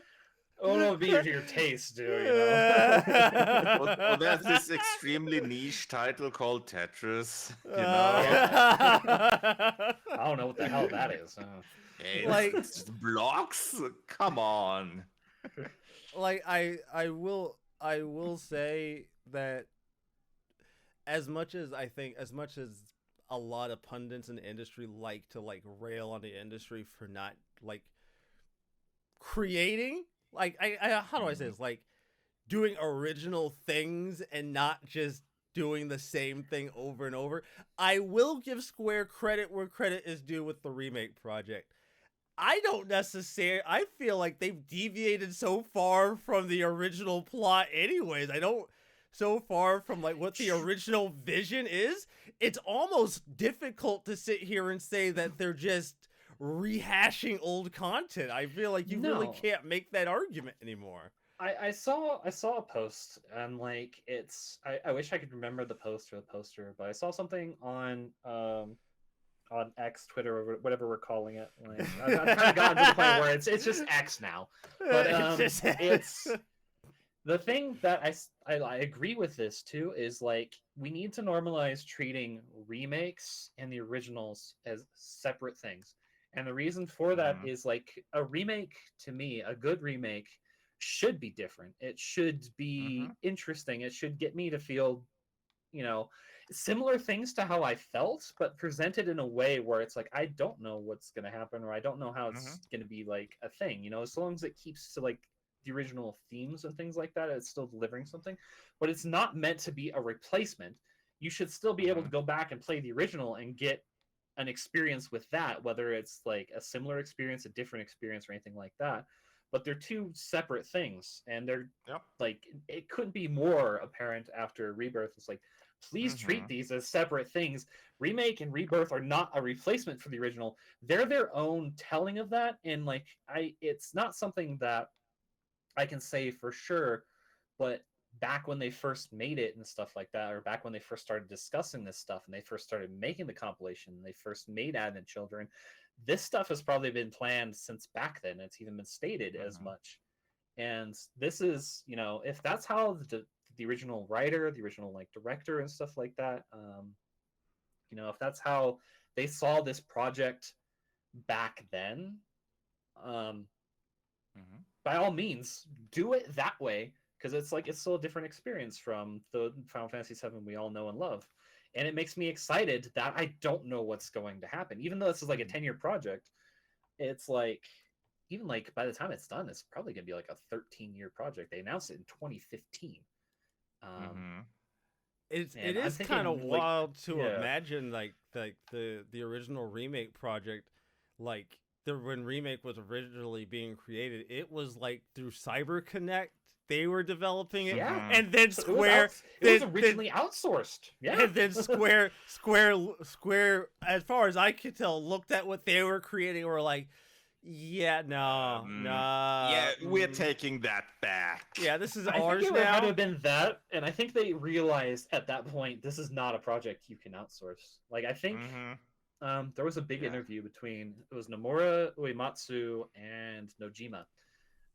I don't know if it'd be your taste, dude. You know. Or there's this extremely niche title called Tetris, Yeah. I don't know what the hell that is. It's, it's just blocks? Come on. like I will say that as much as a lot of pundits in the industry like to like rail on the industry for not like creating I how do I say this, like doing original things and not just doing the same thing over and over, I will give Square credit where credit is due with the remake project. I don't necessarily. I feel like they've deviated so far from the original plot, anyways. I don't. So far from like what the original vision is, it's almost difficult to sit here and say that they're just rehashing old content. I feel like you really No. can't make that argument anymore. I saw a post and like I wish I could remember the post or the poster, but I saw something on X, Twitter, or whatever we're calling it. Like, I've kind of gotten to the point where it's just X now. But it's the thing that I agree with this too is like we need to normalize treating remakes and the originals as separate things. And the reason for that Mhm. is like a remake to me, a good remake should be different. It should be Mhm. interesting. It should get me to feel, you know, similar things to how I felt, but presented in a way where it's like I don't know what's gonna happen or I don't know how Mhm. it's gonna be like a thing. You know, as long as it keeps to like the original themes and things like that, it's still delivering something. But it's not meant to be a replacement. You should still be able to Mhm. go back and play the original and get an experience with that, whether it's like a similar experience, a different experience, or anything like that. But they're two separate things, and they're Yep. like it couldn't be more apparent after Rebirth. It's like please treat Mhm. these as separate things. Remake and Rebirth are not a replacement for the original. They're their own telling of that, and like it's not something that I can say for sure, but back when they first made it and stuff like that, or back when they first started discussing this stuff and they first started making the compilation, and they first made Advent Children, this stuff has probably been planned since back then. It's even been stated as Mhm. much. And this is, you know, if that's how the original writer, the original like director and stuff like that, you know, if that's how they saw this project back then, um, Mhm. by all means, do it that way because it's like it's still a different experience from the Final Fantasy VII we all know and love, and it makes me excited that I don't know what's going to happen. Even though this is like a 10-year project, it's like even like by the time it's done, it's probably gonna be like a 13-year project. They announced it in 2015. Um, Mhm. It and I'm is kind of thinking like wild to yeah, imagine like the original remake project, like the when remake was originally being created, it was like through CyberConnect they were developing it, yeah. Mhm. and then So it was out. Square, It was then originally outsourced. Yeah. and then Square, as far as I could tell, looked at what they were creating, and were like, Yeah, no, Yeah, we're taking that back. Yeah, this is I ours think it had to now. have been that, and I think they realized at that point this is not a project you can outsource. Like I think there was a big interview between it was Nomura, Uematsu, and Nojima,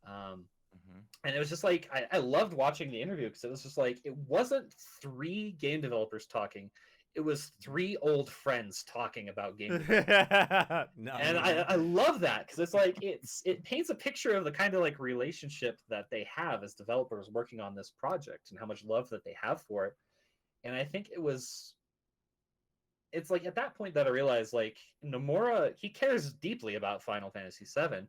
and it was just like I loved watching the interview because it was just like it wasn't three game developers talking, it was three old friends talking about game development. No. And I love that because it's like it paints a picture of the kind of like relationship that they have as developers working on this project and how much love that they have for it. And I think it's like at that point that I realized like Nomura, he cares deeply about Final Fantasy VII,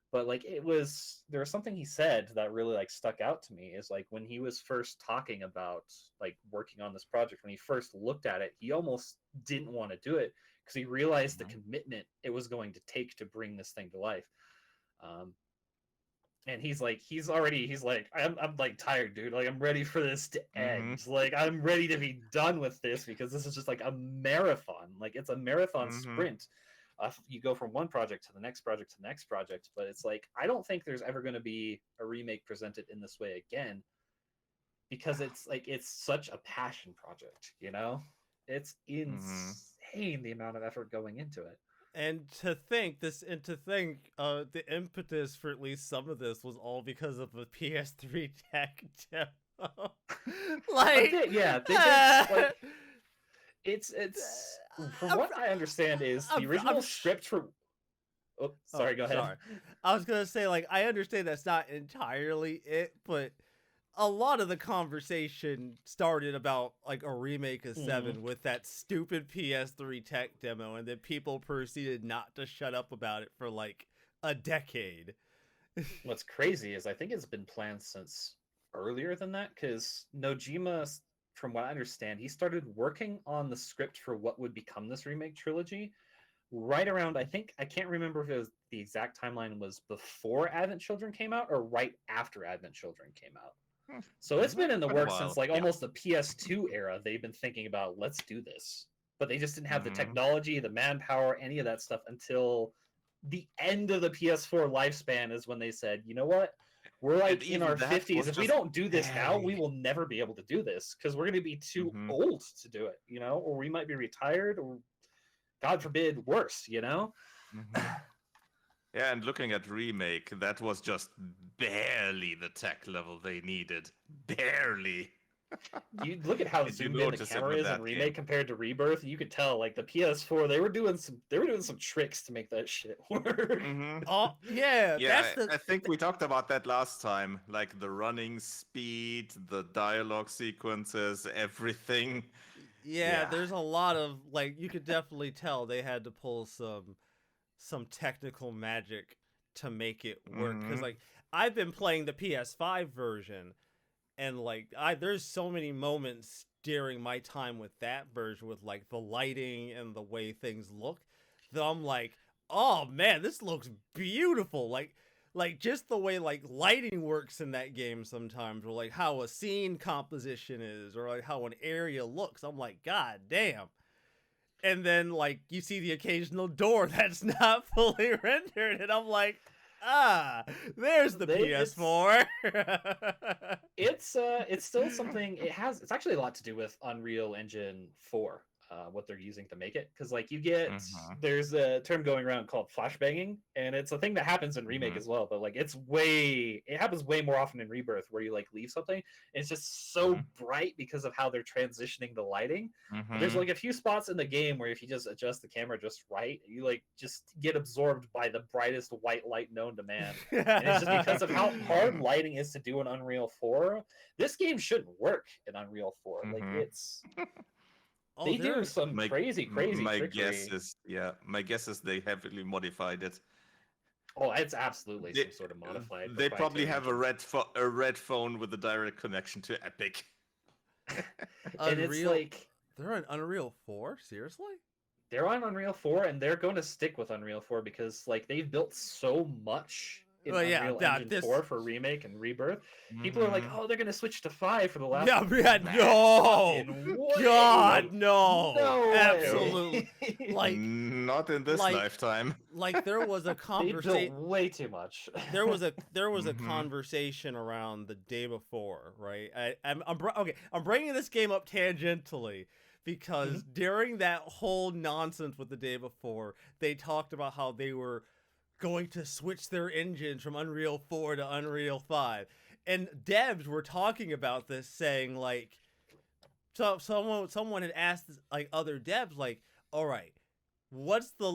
but like there was something he said that really like stuck out to me is like when he was first talking about like working on this project, when he first looked at it, he almost didn't want to do it because he realized the commitment it was going to take to bring this thing to life. And he's like I'm like tired, dude. Like I'm ready for this to end. Like I'm ready to be done with this because this is just like a marathon. Like it's a marathon sprint. You go from one project to the next project to the next project, but it's like I don't think there's ever going to be a remake presented in this way again because it's like it's such a passion project, you know? It's insane the amount of effort going into it. And to think the impetus for at least some of this was all because of a PS3 tech demo. Like, they did, like, it's from what I understand is the original script for. Oh, sorry. Go ahead. Sorry. I was gonna say, like, I understand that's not entirely it, but a lot of the conversation started about like a remake of 7 with that stupid PS3 tech demo, and then people proceeded not to shut up about it for like a decade. What's crazy is I think it's been planned since earlier than that, because Nojima, from what I understand, he started working on the script for what would become this remake trilogy right around, I can't remember if it was the exact timeline was before Advent Children came out or right after Advent Children came out. So it's been in the works since like almost the PS2 era. They've been thinking about let's do this, but they just didn't have the technology, the manpower, any of that stuff until the end of the PS4 lifespan is when they said, you know what, we're like in our 50s. If we don't do this now, we will never be able to do this because we're going to be too old to do it, you know, or we might be retired or God forbid worse, you know. Yeah, and looking at Remake, that was just barely the tech level they needed. Barely. You look at how zoomed in the camera is in Remake compared to Rebirth, you could tell like the PS4 they were doing some tricks to make that shit work. Oh yeah, I think we talked about that last time. Like the running speed, the dialogue sequences, everything. Yeah, there's a lot of like you could definitely tell they had to pull some technical magic to make it work because like I've been playing the PS5 version and like there's so many moments during my time with that version with like the lighting and the way things look that I'm like, oh man, this looks beautiful. Like just the way like lighting works in that game sometimes, or like how a scene composition is, or like how an area looks. I'm like, god damn. And then like you see the occasional door that's not fully rendered, and I'm like, there's the PS4. It's still something. It's actually a lot to do with Unreal Engine 4. What they're using to make it, because like you get there's a term going around called flashbanging, and it's a thing that happens in Remake as well, but like it happens way more often in Rebirth, where you like leave something and it's just so bright because of how they're transitioning the lighting. There's like a few spots in the game where if you just adjust the camera just right, you like just get absorbed by the brightest white light known to man. And it's just because of how hard lighting is to do in Unreal 4. This game shouldn't work in Unreal 4. Like it's they do some crazy my trickery. My guess is they heavily modified it. Oh, it's absolutely some sort of modified. They probably have a red phone with a direct connection to Epic. And it's like they're on Unreal 4? Seriously? They're on Unreal 4, and they're going to stick with Unreal 4 because like they've built so much in Well, yeah, Unreal that- Engine this- 4 for Remake and Rebirth. People are like, Mhm. oh, they're gonna switch to 5 for the last. Yeah, no, fucking way. God, no, No way. absolutely. Like, Not in this like- lifetime. like there was a They built conversation. way too much. There was a Mhm. conversation around the day before, right? I'm bringing this game up tangentially because during that whole nonsense with the day before, they talked about how they were going to switch their engines from Unreal 4 to Unreal 5, and devs were talking about this, saying like, so someone had asked like other devs like, all right, what's the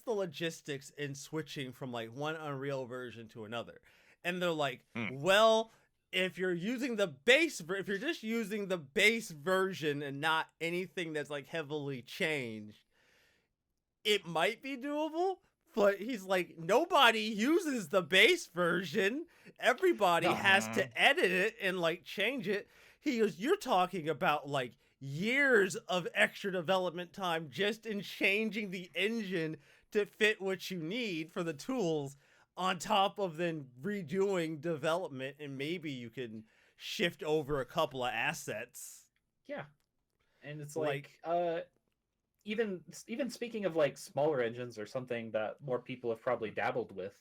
logistics in switching from like one Unreal version to another? And they're like, well, if you're using the base, if you're just using the base version and not anything that's like heavily changed, it might be doable. But he's like, nobody uses the base version. Everybody has to edit it and like change it. He goes, you're talking about like years of extra development time just in changing the engine to fit what you need for the tools, on top of then redoing development, and maybe you can shift over a couple of assets. Yeah, and it's like even speaking of like smaller engines or something that more people have probably dabbled with,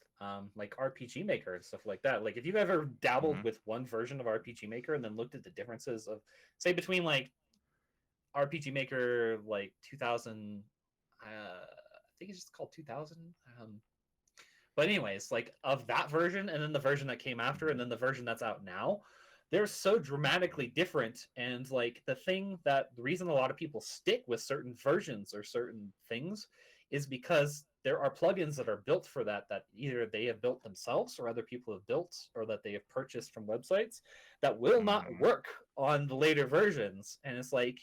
like RPG Maker and stuff like that. Like if you've ever dabbled with one version of RPG Maker and then looked at the differences of, say, between like RPG Maker like 2000, I think it's just called 2000. But anyways, like of that version and then the version that came after and then the version that's out now, they're so dramatically different. And like the reason a lot of people stick with certain versions or certain things is because there are plugins that are built for that either they have built themselves or other people have built or that they have purchased from websites that will not work on the later versions. And it's like,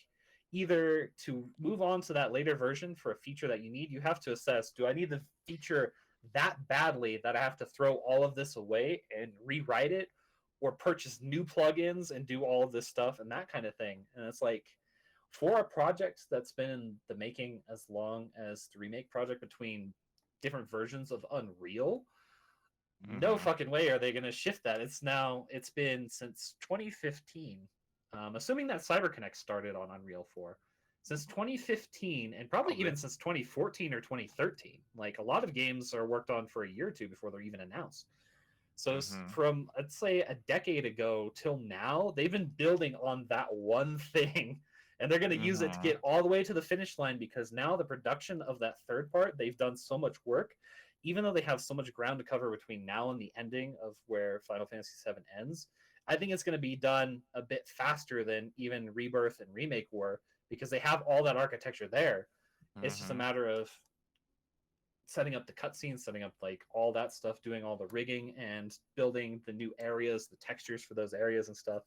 either to move on to that later version for a feature that you need, you have to assess, do I need the feature that badly that I have to throw all of this away and rewrite it, or purchase new plugins and do all of this stuff and that kind of thing? And it's like, for a project that's been in the making as long as the remake project between different versions of Unreal, no fucking way are they going to shift that. It's been since 2015. Assuming that CyberConnect started on Unreal 4. Since 2015, and probably even since 2014 or 2013. Like, a lot of games are worked on for a year or two before they're even announced. So from, let's say, a decade ago till now, they've been building on that one thing. And they're going to use it to get all the way to the finish line, because now the production of that third part, they've done so much work. Even though they have so much ground to cover between now and the ending of where Final Fantasy VII ends, I think it's going to be done a bit faster than even Rebirth and Remake were, because they have all that architecture there. It's just a matter of setting up the cutscenes, setting up like all that stuff, doing all the rigging and building the new areas, the textures for those areas and stuff.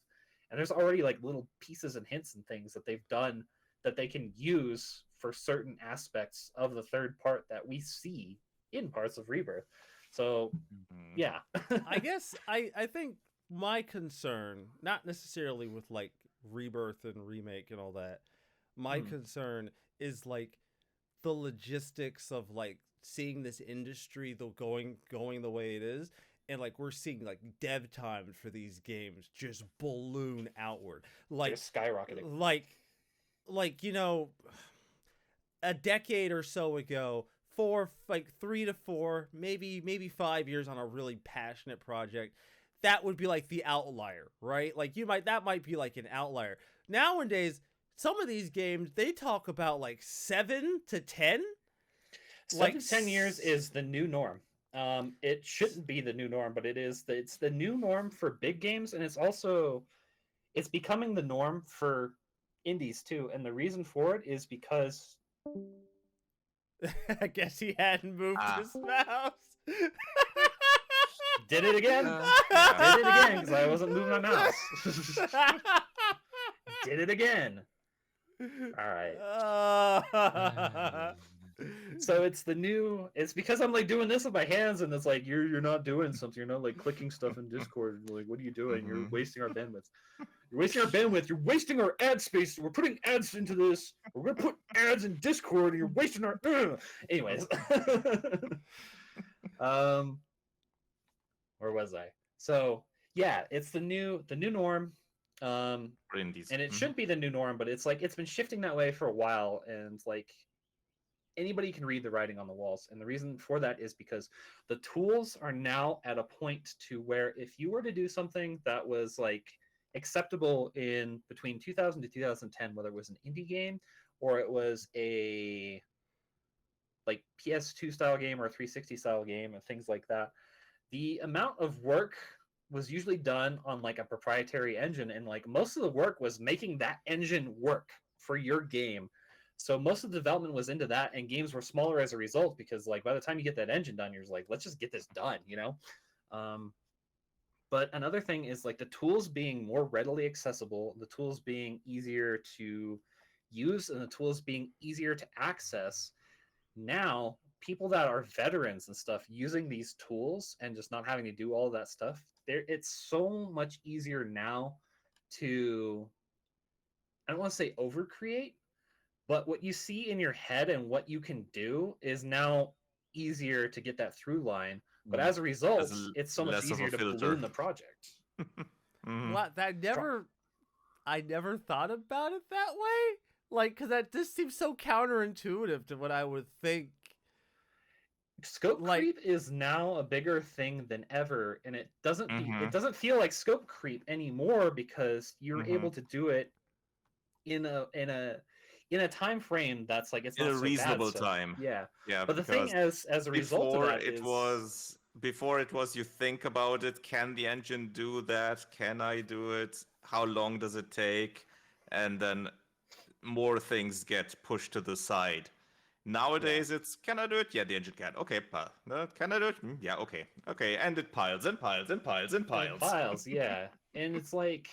And there's already like little pieces and hints and things that they've done that they can use for certain aspects of the third part that we see in parts of Rebirth. So yeah. I guess I think my concern, not necessarily with like Rebirth and Remake and all that, my concern is like the logistics of like seeing this industry going the way it is, and like we're seeing like dev time for these games just balloon outward, like skyrocketing, like you know, a decade or so ago, 3 to 4, maybe 5 years on a really passionate project, that would be like the outlier, right? Like that might be like an outlier. Nowadays, some of these games, they talk about like 7 to 10. 7 to 10 years is the new norm. It shouldn't be the new norm, but it's the new norm for big games, and it's becoming the norm for indies too. And the reason for it is because I guess he hadn't moved his mouse. Did it again. Did it again because I wasn't moving my mouse. Did it again. All right. So it's because I'm like doing this with my hands, and it's like you're not doing something. You're not like clicking stuff in Discord. Like, what are you doing? You're wasting our bandwidth. You're wasting our bandwidth. You're wasting our ad space. We're putting ads into this. We're gonna put ads in Discord, and you're wasting our. Anyways. Where was I? So yeah, it's the new norm. Indies. And it shouldn't be the new norm, but it's like it's been shifting that way for a while, and like anybody can read the writing on the walls. And the reason for that is because the tools are now at a point to where if you were to do something that was like acceptable in between 2000 to 2010, whether it was an indie game or it was a like PS2 style game or a 360 style game and things like that, the amount of work was usually done on like a proprietary engine, and like most of the work was making that engine work for your game. So most of the development was into that, and games were smaller as a result because like by the time you get that engine done, you're just like, let's just get this done, you know. But another thing is like the tools being more readily accessible, the tools being easier to use, and the tools being easier to access. Now people that are veterans and stuff using these tools and just not having to do all of that stuff, it's so much easier now to, I don't want to say overcreate, but what you see in your head and what you can do is now easier to get that through line. But as a result, it's so much easier to balloon the project. What? I never thought about it that way. Like, because that just seems so counterintuitive to what I would think. Scope creep is now a bigger thing than ever, and it doesn't feel like scope creep anymore because you're able to do it in a time frame that's like it's not in a so reasonable bad, time. Yeah. But the because thing as a result of that before it was you think about it, can the engine do that? Can I do it? How long does it take? And then more things get pushed to the side. Nowadays, it's, can I do it? Yeah, the engine can. Okay, can I do it? Yeah, okay, and it piles and piles and piles and piles. And piles, yeah. And it's like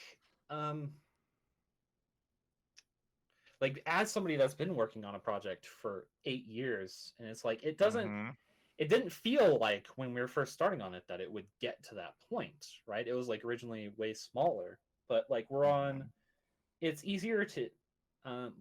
as somebody that's been working on a project for 8 years, and it's like it didn't feel like when we were first starting on it that it would get to that point, right? It was like originally way smaller, but like we're on, it's easier to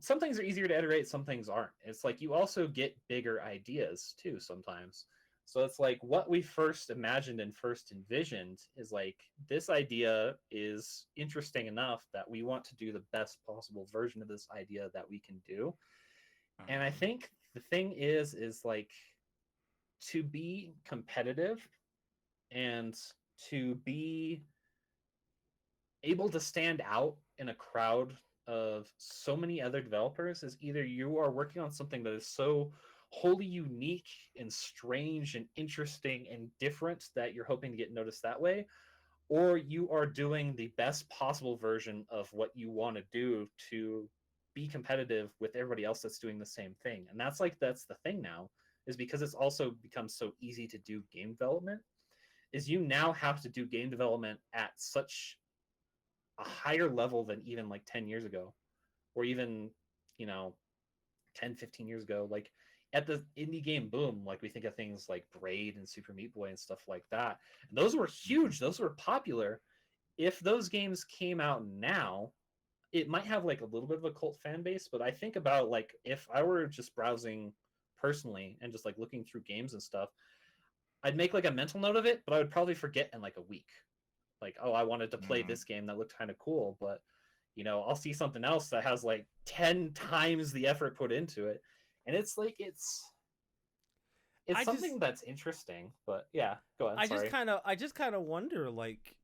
some things are easier to iterate, some things aren't. It's like you also get bigger ideas too sometimes. So it's like what we first imagined and first envisioned is like this idea is interesting enough that we want to do the best possible version of this idea that we can do. And I think the thing is like to be competitive and to be able to stand out in a crowd of so many other developers is either you are working on something that is so wholly unique and strange and interesting and different that you're hoping to get noticed that way, or you are doing the best possible version of what you want to do to be competitive with everybody else that's doing the same thing. And that's the thing now, is because it's also become so easy to do game development, is you now have to do game development at such a higher level than even like 10 years ago, or even 10-15 years ago. Like at the indie game boom, like we think of things like Braid and Super Meat Boy and stuff like that, and those were huge, those were popular. If those games came out now, it might have like a little bit of a cult fan base, but I think about like if I were just browsing personally and just like looking through games and stuff, I'd make like a mental note of it, but I would probably forget in like a week. Like, oh, I wanted to play this game that looked kind of cool, but I'll see something else that has like 10 times the effort put into it, and it's like it's something that's interesting. But yeah, go ahead. I just kind of wonder, like,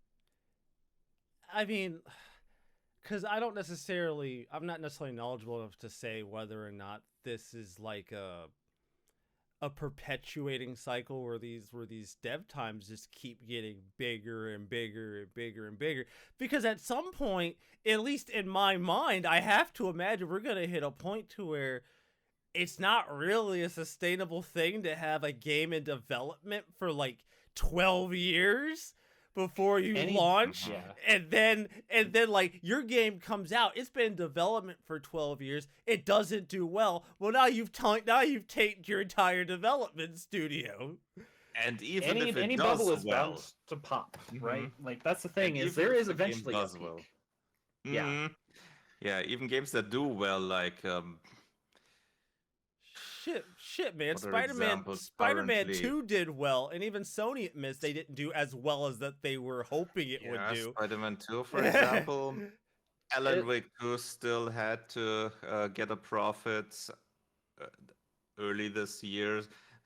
I mean, because I'm not necessarily knowledgeable enough to say whether or not this is like a perpetuating cycle where these dev times just keep getting bigger and bigger and bigger and bigger, because at some point, at least in my mind, I have to imagine we're gonna hit a point to where it's not really a sustainable thing to have a game in development for like 12 years before you launch. And then like your game comes out, it's been in development for 12 years, it doesn't do well. Well, now you've tanked your entire development studio. And even if any it bubble does is well, bound to pop, right? Like that's the thing, is there is eventually a peak. Yeah, even games that do well, like shit, man. Other Spider-Man examples Spider-Man currently. 2 did well, and even Sony admits they didn't do as well as that they were hoping it would Yeah, do. Spider-Man 2, for example. Alan It, Wake 2 still had to get a profit uh, early this year.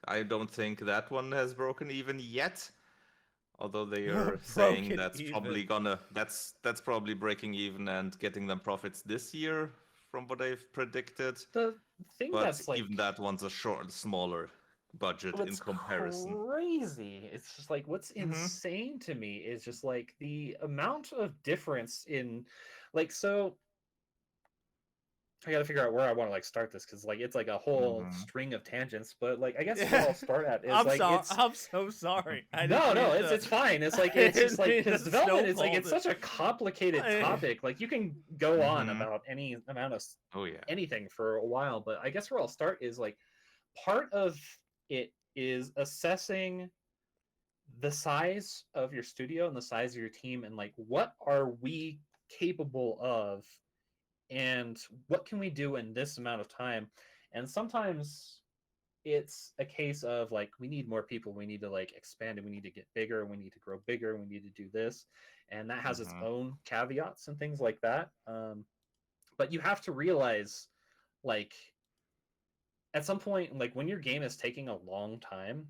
I don't think that one has broken even yet. Although they are saying Broken that's even. probably that's probably breaking even and getting them profits this year from what they've predicted. the thing But that's like even that one's a smaller budget in what's comparison. crazy, it's just like what's Hmm. insane to me is just like the amount of difference in like so I gotta figure out where I want to like start this because like it's like a whole Hmm. string of tangents, but like I guess where I'll start at is I'm like sorry. it's I'm so sorry. I didn't no, mean no, to. it's fine. It's like I it's just didn't like mean to because development is like snowball it's such a complicated I- topic. Like you can go on Hmm. about any amount of Oh yeah. anything for a while, but I guess where I'll start is like part of it is assessing the size of your studio and the size of your team and like what are we capable of and what can we do in this amount of time. And sometimes it's a case of like we need more people, we need to like expand and we need to get bigger, we need to grow bigger, we need to do this, and that has its Hmm. own caveats and things like that. But you have to realize like at some point like when your game is taking a long time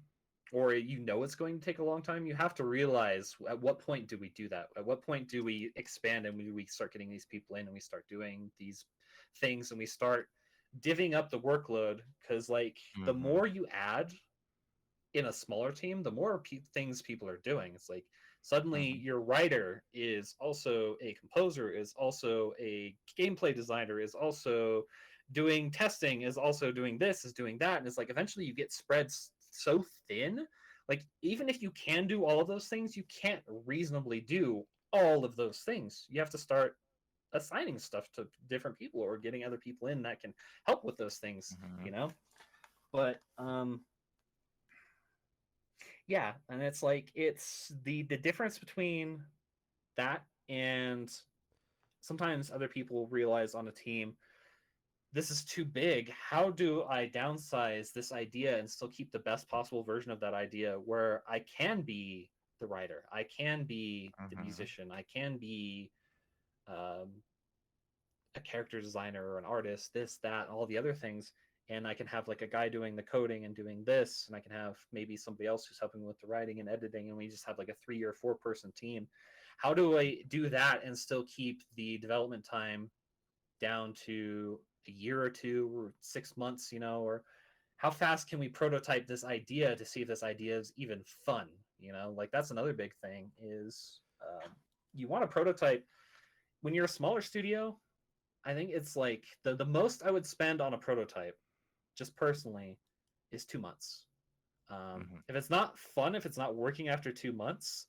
or you know it's going to take a long time, you have to realize at what point do we do that, at what point do we expand and we start getting these people in and we start doing these things and we start divvying up the workload because like the Hmm. more you add in a smaller team, the more things people are doing. It's like suddenly Hmm. your writer is also a composer, is also a gameplay designer, is also doing testing, is also doing this, is doing that. And it's like eventually you get spread so thin. Like even if you can do all of those things, you can't reasonably do all of those things. You have to start assigning stuff to different people or getting other people in that can help with those things, Hmm. you know? But yeah, and it's like it's the difference between that and sometimes other people realize on a team this is too big. How do I downsize this idea and still keep the best possible version of that idea where I can be the writer, I can be the Hmm. musician, I can be um, a character designer or an artist, this, that, all the other things. And I can have like a guy doing the coding and doing this, and I can have maybe somebody else who's helping with the writing and editing, and we just have like a 3 or 4 person team. How do I do that and still keep the development time down to a year or 2 or 6 months, or how fast can we prototype this idea to see if this idea is even fun? Like that's another big thing is you want to prototype when you're a smaller studio. I think it's like the most I would spend on a prototype, just personally, is 2 months. Hmm. If it's not fun, if it's not working after 2 months,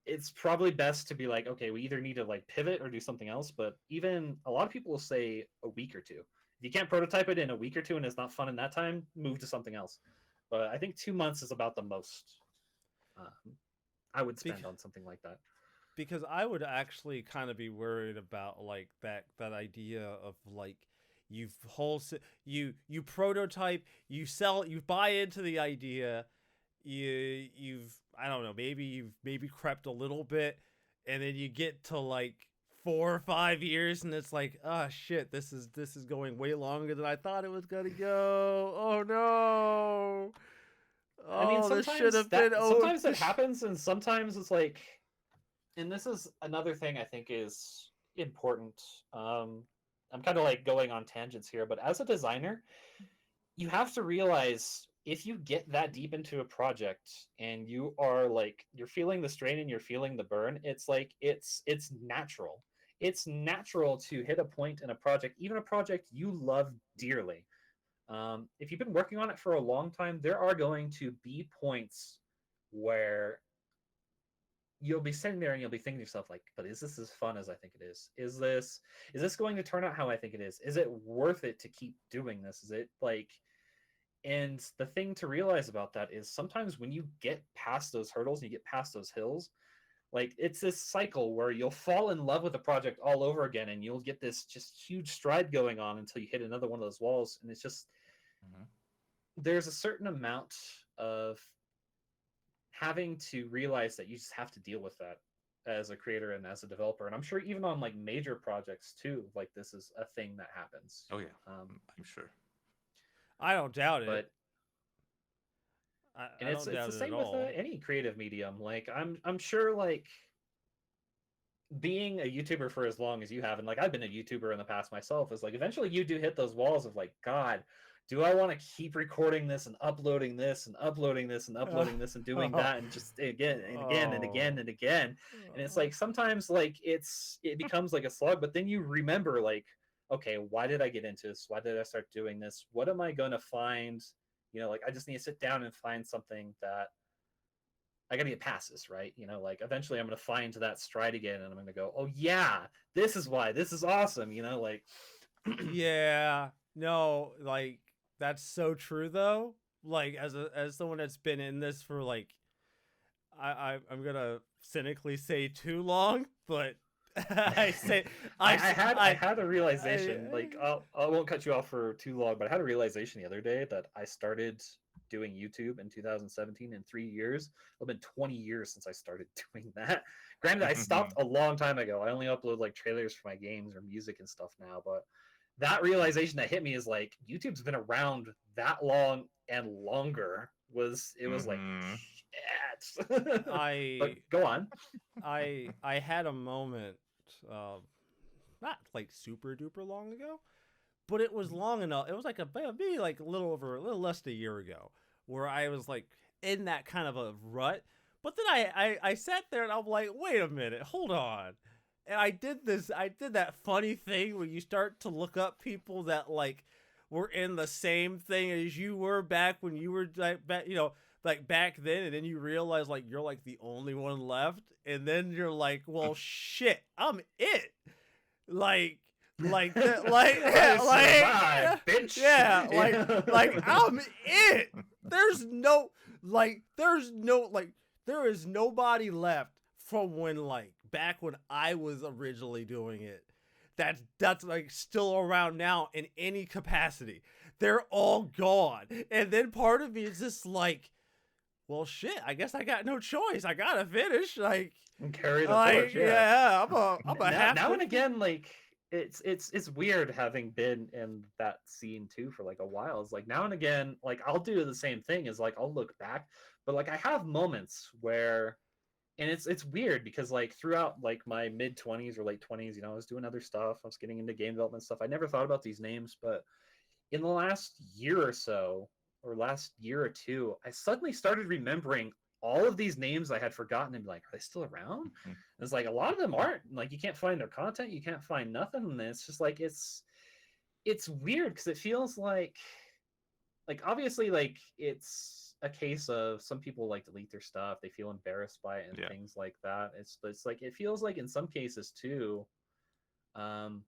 it's probably best to be like, okay, we either need to like pivot or do something else. But even a lot of people will say a week or two. If you can't prototype it in a week or two and it's not fun in that time, move to something else. But I think 2 months is about the most I would spend Bec- on something like that. because I would actually kind of be worried about like that idea of like you prototype, you sell, you buy into the idea, you've I don't know, maybe you've maybe crept a little bit, and then you get to like 4 or 5 years and it's like, oh shit, this is going way longer than I thought it was gonna go. Oh no. I mean, Oh, this should have been. Oh, sometimes it happens, and sometimes it's like, and this is another thing I think is important. I'm kind of like going on tangents here, but as a designer, you have to realize if you get that deep into a project and you are like you're feeling the strain and you're feeling the burn, it's like it's natural. It's natural to hit a point in a project, even a project you love dearly. If you've been working on it for a long time, there are going to be points where you'll be sitting there and you'll be thinking to yourself like, but is this as fun as I think it is? Is this going to turn out how I think it is it worth it to keep doing this? Is it like, and the thing to realize about that is sometimes when you get past those hurdles and you get past those hills, like it's this cycle where you'll fall in love with the project all over again and you'll get this just huge stride going on until you hit another one of those walls, and it's just Hmm. there's a certain amount of having to realize that you just have to deal with that as a creator and as a developer. And I'm sure even on like major projects too, like this is a thing that happens. Oh yeah, Um, I'm sure. I don't doubt it. but I and don't it's doubt the it at same with all. any creative medium. Like I'm sure like being a YouTuber for as long as you have, and like I've been a YouTuber in the past myself, is like eventually you do hit those walls of like, God, do I want to keep recording this and uploading this and uploading this and uploading this and doing that and just again and again and again Oh. and again? And it's like sometimes like it becomes like a slug, but then you remember like, okay, why did I get into this? Why did I start doing this? What am I gonna find? You know, like I just need to sit down and find something that I gotta get past this, right? You know, like eventually I'm gonna find that stride again, and I'm gonna go, oh yeah, this is why this is awesome. You know, like Yeah. No, like that's so true though. Like as someone that's been in this for like I'm gonna cynically say too long, but I say I had a realization. Like I won't cut you off for too long, but I had a realization the other day that I started doing YouTube in 2017. In 3 years, it'll been 20 years since I started doing that. Granted, I stopped a long time ago. I only upload like trailers for my games or music and stuff now, but that realization that hit me is like YouTube's been around that long and longer. Was like Mm-hmm. shit. But I go on. I had a moment, not like super duper long ago, but it was long enough. It was like maybe like a little less than a year ago, where I was like in that kind of a rut. But then I sat there and I'm like, wait a minute, hold on. And I did that funny thing where you start to look up people that like were in the same thing as you were back when you were like back, like back then, and then you realize like you're like the only one left, and then you're like, well, shit, I'm it. Like, I survived, bitch. yeah, like I'm it. There is nobody left from when like back when I was originally doing it. That's like still around now in any capacity. They're all gone. And then part of me is just like, well shit, I guess I got no choice. I gotta finish. Like Carry the torch. yeah, I'm a half now and again, like it's weird having been in that scene too for like a while. It's like now and again, like I'll do the same thing. Is like I'll look back, but like I have moments where, and it's weird because like throughout like my mid 20s or late 20s, you know, I was doing other stuff. I was getting into game development stuff. I never thought about these names, but in the last year or so, or last year or two, I suddenly started remembering all of these names I had forgotten and be like, are they still around? And it's like a lot of them aren't. Like you can't find their content, you can't find nothing. And it's just like it's weird because it feels like obviously like it's a case of some people like delete their stuff, they feel embarrassed by it and Yeah. things like that. It's like it feels like in some cases too, um,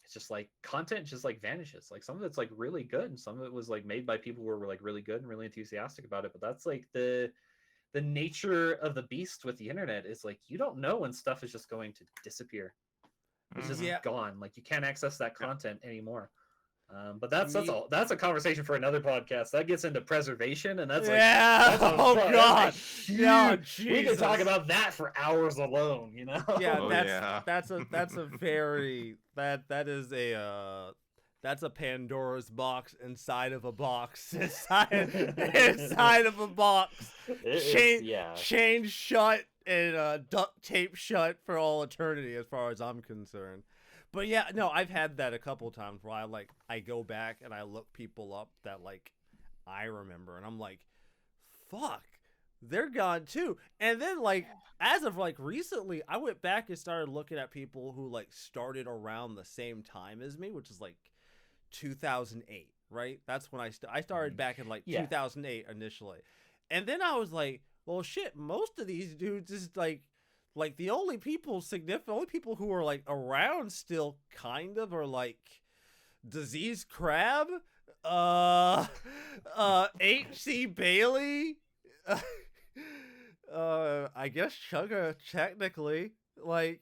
it's just like content just like vanishes. Like some of it's like really good and some of it was like made by people who were like really good and really enthusiastic about it. But that's like the nature of the beast with the internet is like you don't know when stuff is just going to disappear. It's just Yeah. gone. Like you can't access that Yeah. content anymore. But that's Me- all. That's a conversation for another podcast. That gets into preservation, and that's like yeah. that's a, Oh that's a god. huge- Yeah, we could talk Jesus. about that for hours alone. You know? Yeah, Oh, yeah. that's a very that is a that's a Pandora's box inside of a box inside of a box. Yeah. Chained shut and duct tape shut for all eternity, as far as I'm concerned. But yeah, no, I've had that a couple times where I go back and I look people up that like I remember, and I'm like, fuck, they're gone too. And then like as of like recently, I went back and started looking at people who like started around the same time as me, which is like 2008, right? That's when I started back in like Yeah. 2008 initially. And then I was like, well shit, most of these dudes is like the only people who are like around still kind of are like Disease Crab, HC Bailey, I guess Chugga technically. Like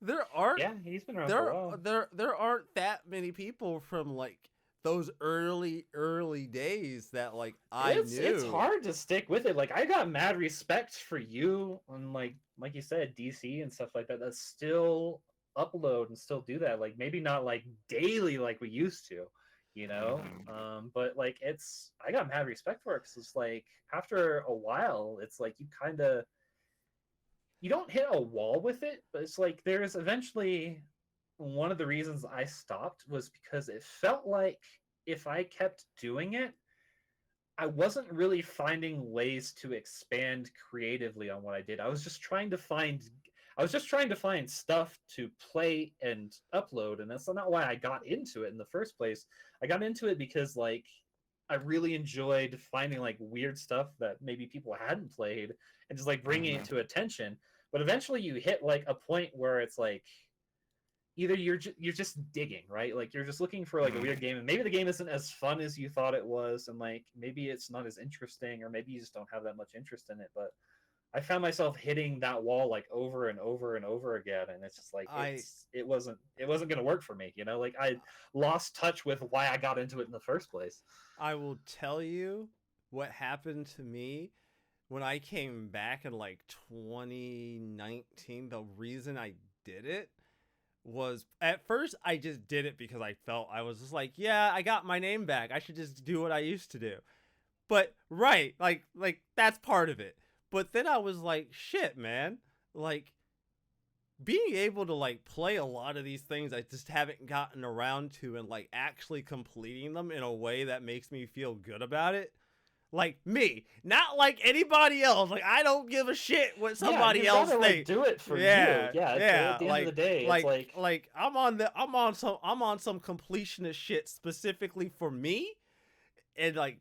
there aren't Yeah, he's been around for a while. there aren't that many people from like those early days that like I it's knew. it's hard to stick with it. Like I got mad respect for you and like you said, DC and stuff like that. That still upload and still do that. Like maybe not like daily like we used to, you know. But like I got mad respect for it because it's like after a while, it's like you don't hit a wall with it, but it's like there's eventually one of the reasons I stopped was because it felt like if I kept doing it, I wasn't really finding ways to expand creatively on what I did. I was just trying to find stuff to play and upload, and that's not why I got into it in the first place. I got into it because like I really enjoyed finding like weird stuff that maybe people hadn't played and just like bringing it to attention. But eventually you hit like a point where it's like either you're just digging, right? Like you're just looking for like a weird game, and maybe the game isn't as fun as you thought it was, and like maybe it's not as interesting, or maybe you just don't have that much interest in it. But I found myself hitting that wall like over and over and over again, and it's just like it wasn't going to work for me, you know? Like I lost touch with why I got into it in the first place. I will tell you what happened to me when I came back in like 2019. The reason I did it was at first I just did it because I was just like, yeah, I got my name back. I should just do what I used to do. But right, like that's part of it. But then I was like, shit, man, like being able to like play a lot of these things I just haven't gotten around to and like actually completing them in a way that makes me feel good about it. Like me, not like anybody else. Like I don't give a shit what somebody else thinks. Like, do it for you. Yeah. At the end of the day, it's like I'm on some completionist shit specifically for me, and like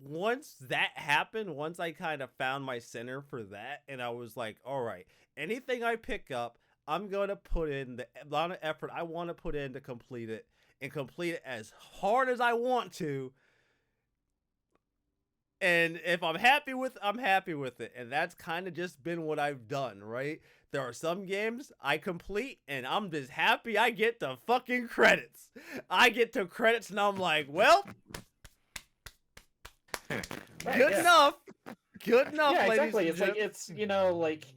once that happened, once I kind of found my center for that, and I was like, all right, anything I pick up, I'm going to put in the amount of effort I want to put in to complete it, and complete it as hard as I want to. And if I'm happy with it, I'm happy with it. And that's kind of just been what I've done, right? There are some games I complete and I'm just happy I get the fucking credits. I get to credits and I'm like, well, good enough. Good enough, yeah, ladies exactly. and It's like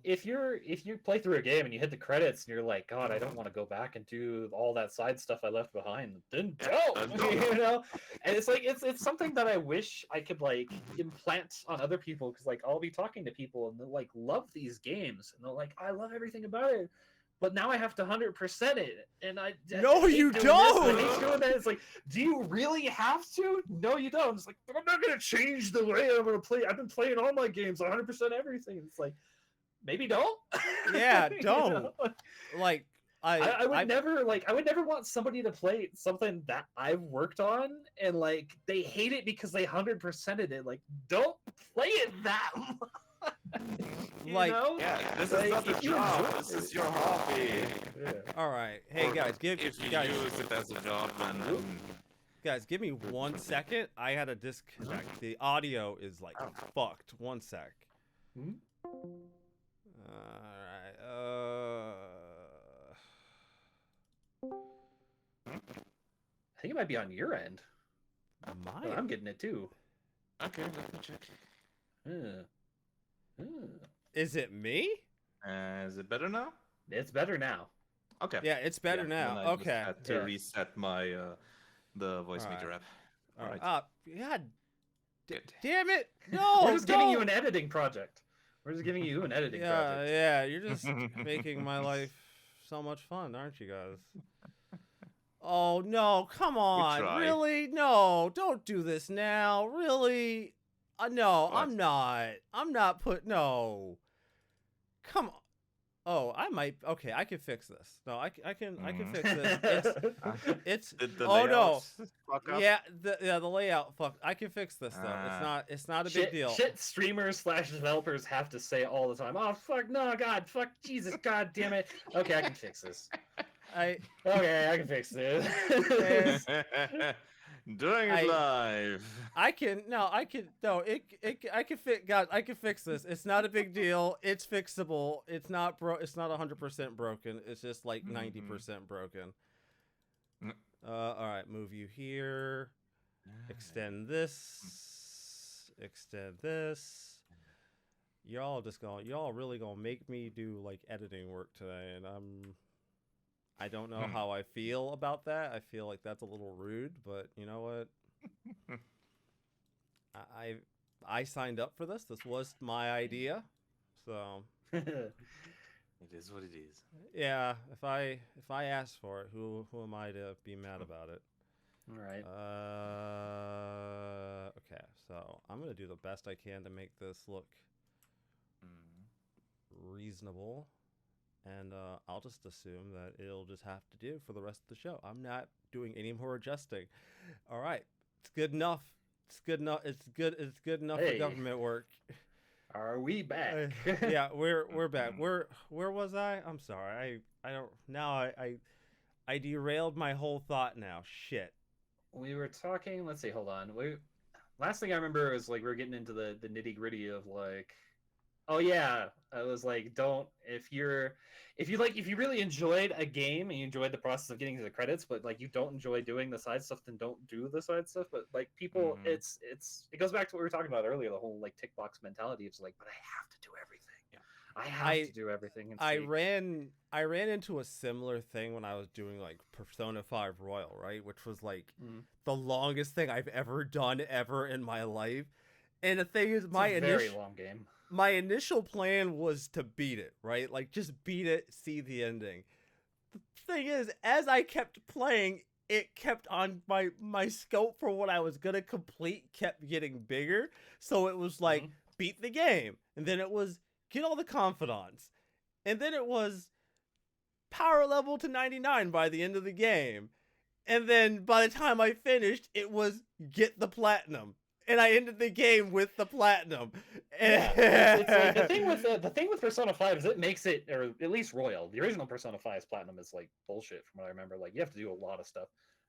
it's like if you play through a game and you hit the credits and you're like, God, I don't want to go back and do all that side stuff I left behind. Then don't, you know. And it's like it's something that I wish I could like implant on other people, because like I'll be talking to people and they'll like love these games and they're like, I love everything about it. But now I have to 100% it, and no, you don't. I hate doing that. It's like, do you really have to? No, you don't. It's like, I'm not gonna change the way I'm gonna play. I've been playing all my games 100% everything. It's like, maybe don't. Yeah, don't. You know? Like I would never want somebody to play something that I've worked on and like they hate it because they 100%ed it. Like, don't play it that much. Like, yeah, this is not a job. This is your hobby. Yeah. All right, hey guys, if you use it as a job, then guys, give me 1 second. I had a disconnect. The audio is like fucked. 1 sec. All right. I think it might be on your end. Mine? I'm getting it too. Okay, let me check. Is it me? Is it better now? It's better now. Okay. Yeah, it's better now. I Okay. Just had to reset my the voice meter app. All right. God. Good. Damn it! No. We're just giving you an editing project. project. Yeah, you're just making my life so much fun, aren't you guys? Oh no! Come on! Really? No! Don't do this now! Really? No, what? I'm not. No. Come on. Oh, I might. Okay, I can fix this. No, I can fix this. It's oh no. Yeah, the layout. Fuck. I can fix this though. It's not a big deal. Shit, streamers / developers have to say all the time. Oh fuck no, God, fuck Jesus, God damn it. Okay, I can fix this. I can fix this. Doing it live. I can fix this. It's not a big deal. It's fixable. It's not 100% broken. It's just like 90% broken. All right, move you here. extend this, extend this. Y'all really gonna make me do like editing work today, and I don't know how I feel about that. I feel like that's a little rude, but you know what? I signed up for this. This was my idea, so It is what it is. yeah. If I asked for it, who am I to be mad about it? All right. Okay, so I'm gonna do the best I can to make this look reasonable, and I'll just assume that it'll just have to do for the rest of the show. I'm not doing any more adjusting. All right, it's good enough. It's good enough. It's good enough for government work. Are we back? Yeah, we're back. Where was I? I'm sorry. I don't now. I derailed my whole thought now. Shit. We were talking. Let's see. Hold on. Last thing I remember is like we were getting into the nitty gritty of like, oh yeah, I was like, if you really enjoyed a game and you enjoyed the process of getting to the credits, but like you don't enjoy doing the side stuff, then don't do the side stuff. But like people, it goes back to what we were talking about earlier, the whole like tick box mentality. It's like, but I have to do everything. Yeah, I have to do everything. And I ran into a similar thing when I was doing like Persona 5 Royal, right, which was like the longest thing I've ever done in my life. And the thing is, very long game. My initial plan was to beat it, right? Like, just beat it, see the ending. The thing is, as I kept playing, it kept on, my scope for what I was going to complete kept getting bigger. So it was like, beat the game. And then it was, get all the confidants. And then it was, power level to 99 by the end of the game. And then by the time I finished, it was, get the platinum. And I ended the game with the platinum. Yeah, it's like the thing with Persona 5 is it makes it, or at least Royal. The original Persona 5's platinum is like bullshit from what I remember. Like you have to do a lot of stuff.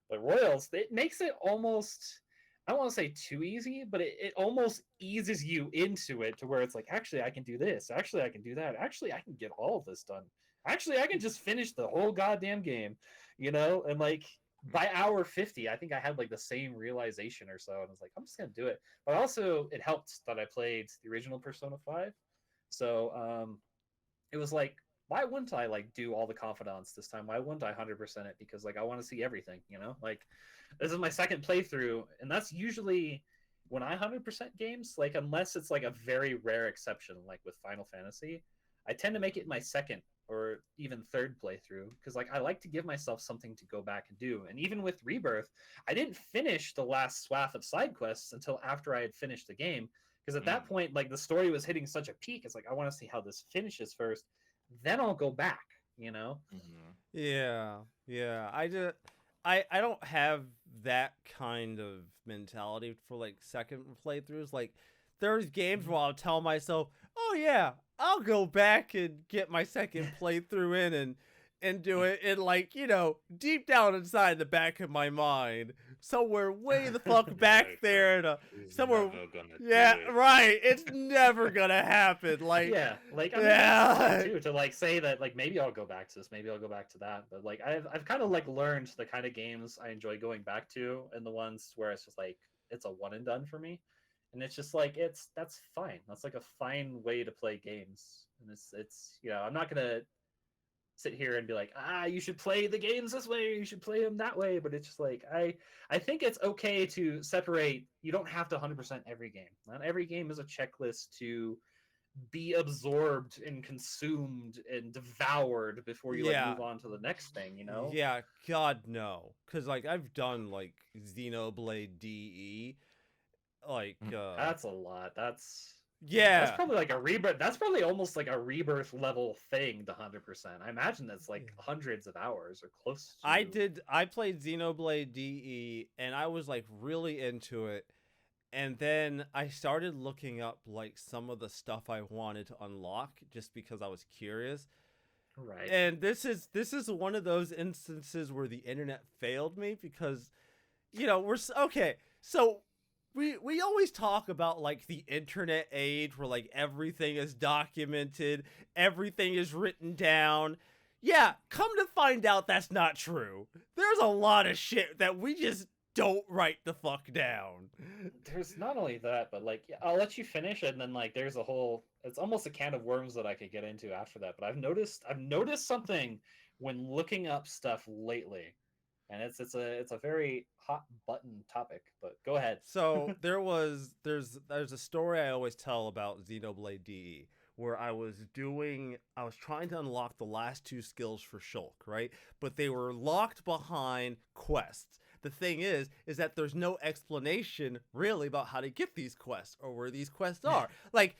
But Royals, it makes it almost, I don't want to say too easy, but it almost eases you into it to where it's like, actually I can do this. Actually I can do that. Actually I can get all of this done. Actually I can just finish the whole goddamn game, you know? And like by hour 50, I think I had like the same realization or so, and I was like, I'm just gonna do it. But also, it helped that I played the original Persona 5, so it was like, why wouldn't I like do all the confidants this time? Why wouldn't I 100% it? Because like I want to see everything, you know. Like this is my second playthrough, and that's usually when I 100% games. Like unless it's like a very rare exception, like with Final Fantasy, I tend to make it my second or even third playthrough because like I like to give myself something to go back and do. And even with Rebirth, I didn't finish the last swath of side quests until after I had finished the game, because at that point like the story was hitting such a peak. It's like I want to see how this finishes first, then I'll go back, you know. Yeah I don't have that kind of mentality for like second playthroughs. Like there's games where I'll tell myself, oh yeah, I'll go back and get my second playthrough in and do it. And like, you know, deep down inside the back of my mind, somewhere way the fuck back there, somewhere. Right. It's never gonna happen. Like, yeah, like I mean, that's too, to like say that like maybe I'll go back to this, maybe I'll go back to that. But like I've kind of like learned the kind of games I enjoy going back to, and the ones where it's just like it's a one and done for me. And it's just like that's fine. That's like a fine way to play games. And it's you know, I'm not gonna sit here and be like, you should play the games this way, you should play them that way. But it's just like I think it's okay to separate. You don't have to 100% every game. Not every game is a checklist to be absorbed and consumed and devoured before you like move on to the next thing, you know? Yeah, God no. Cause like I've done like Xenoblade DE. Like that's a lot. That's probably like a rebirth. That's probably almost like a rebirth level thing. The 100%. I imagine that's like hundreds of hours or close to. I played Xenoblade DE and I was like really into it, and then I started looking up like some of the stuff I wanted to unlock just because I was curious. Right. And this is one of those instances where the internet failed me because, you know, we're okay. So. We always talk about like the internet age where like everything is documented, everything is written down. Yeah, come to find out that's not true. There's a lot of shit that we just don't write the fuck down. There's not only that, but like I'll let you finish, and then like there's a whole. It's almost a can of worms that I could get into after that. But I've noticed something when looking up stuff lately, and it's a very hot button topic. But go ahead. So there's a story I always tell about Xenoblade DE where I was trying to unlock the last 2 skills for Shulk, right? But they were locked behind quests. The thing is that there's no explanation really about how to get these quests or where these quests are. like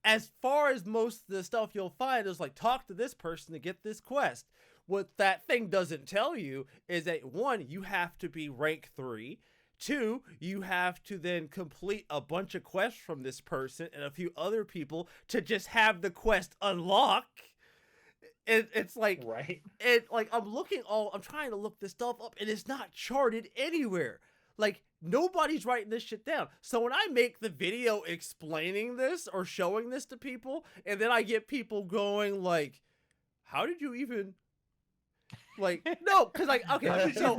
as far as most of the stuff you'll find is like talk to this person to get this quest. What that thing doesn't tell you is that 1, you have to be rank 3. 2, you have to then complete a bunch of quests from this person and a few other people to just have the quest unlock. It's like, Right. I'm trying to look this stuff up and it's not charted anywhere. Like, nobody's writing this shit down. So when I make the video explaining this or showing this to people, and then I get people going like, how did you even... Like, no, because like, okay, so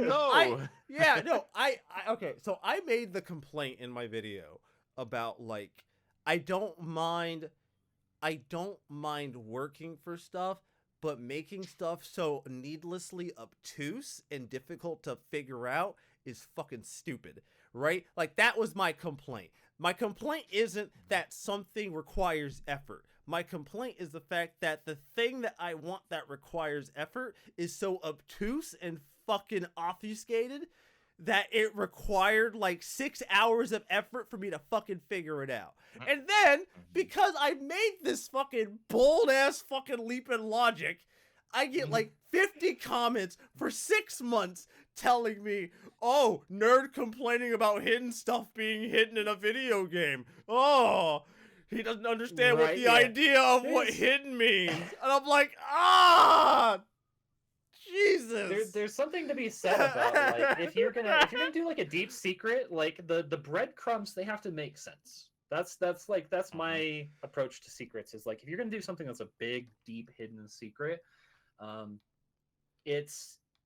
okay, so I made the complaint in my video about like, I don't mind working for stuff, but making stuff so needlessly obtuse and difficult to figure out is fucking stupid, right? Like, that was my complaint. My complaint isn't that something requires effort. My complaint is the fact that the thing that I want that requires effort is so obtuse and fucking obfuscated that it required like 6 hours of effort for me to fucking figure it out. And then, because I made this fucking bold ass fucking leap in logic, I get like 50 comments for 6 months telling me, oh, nerd complaining about hidden stuff being hidden in a video game. Oh, he doesn't understand what the idea of what hidden means. And I'm like, Jesus. There's something to be said about like if you're gonna do like a deep secret, like the breadcrumbs, they have to make sense. That's my approach to secrets is like if you're gonna do something that's a big, deep, hidden secret,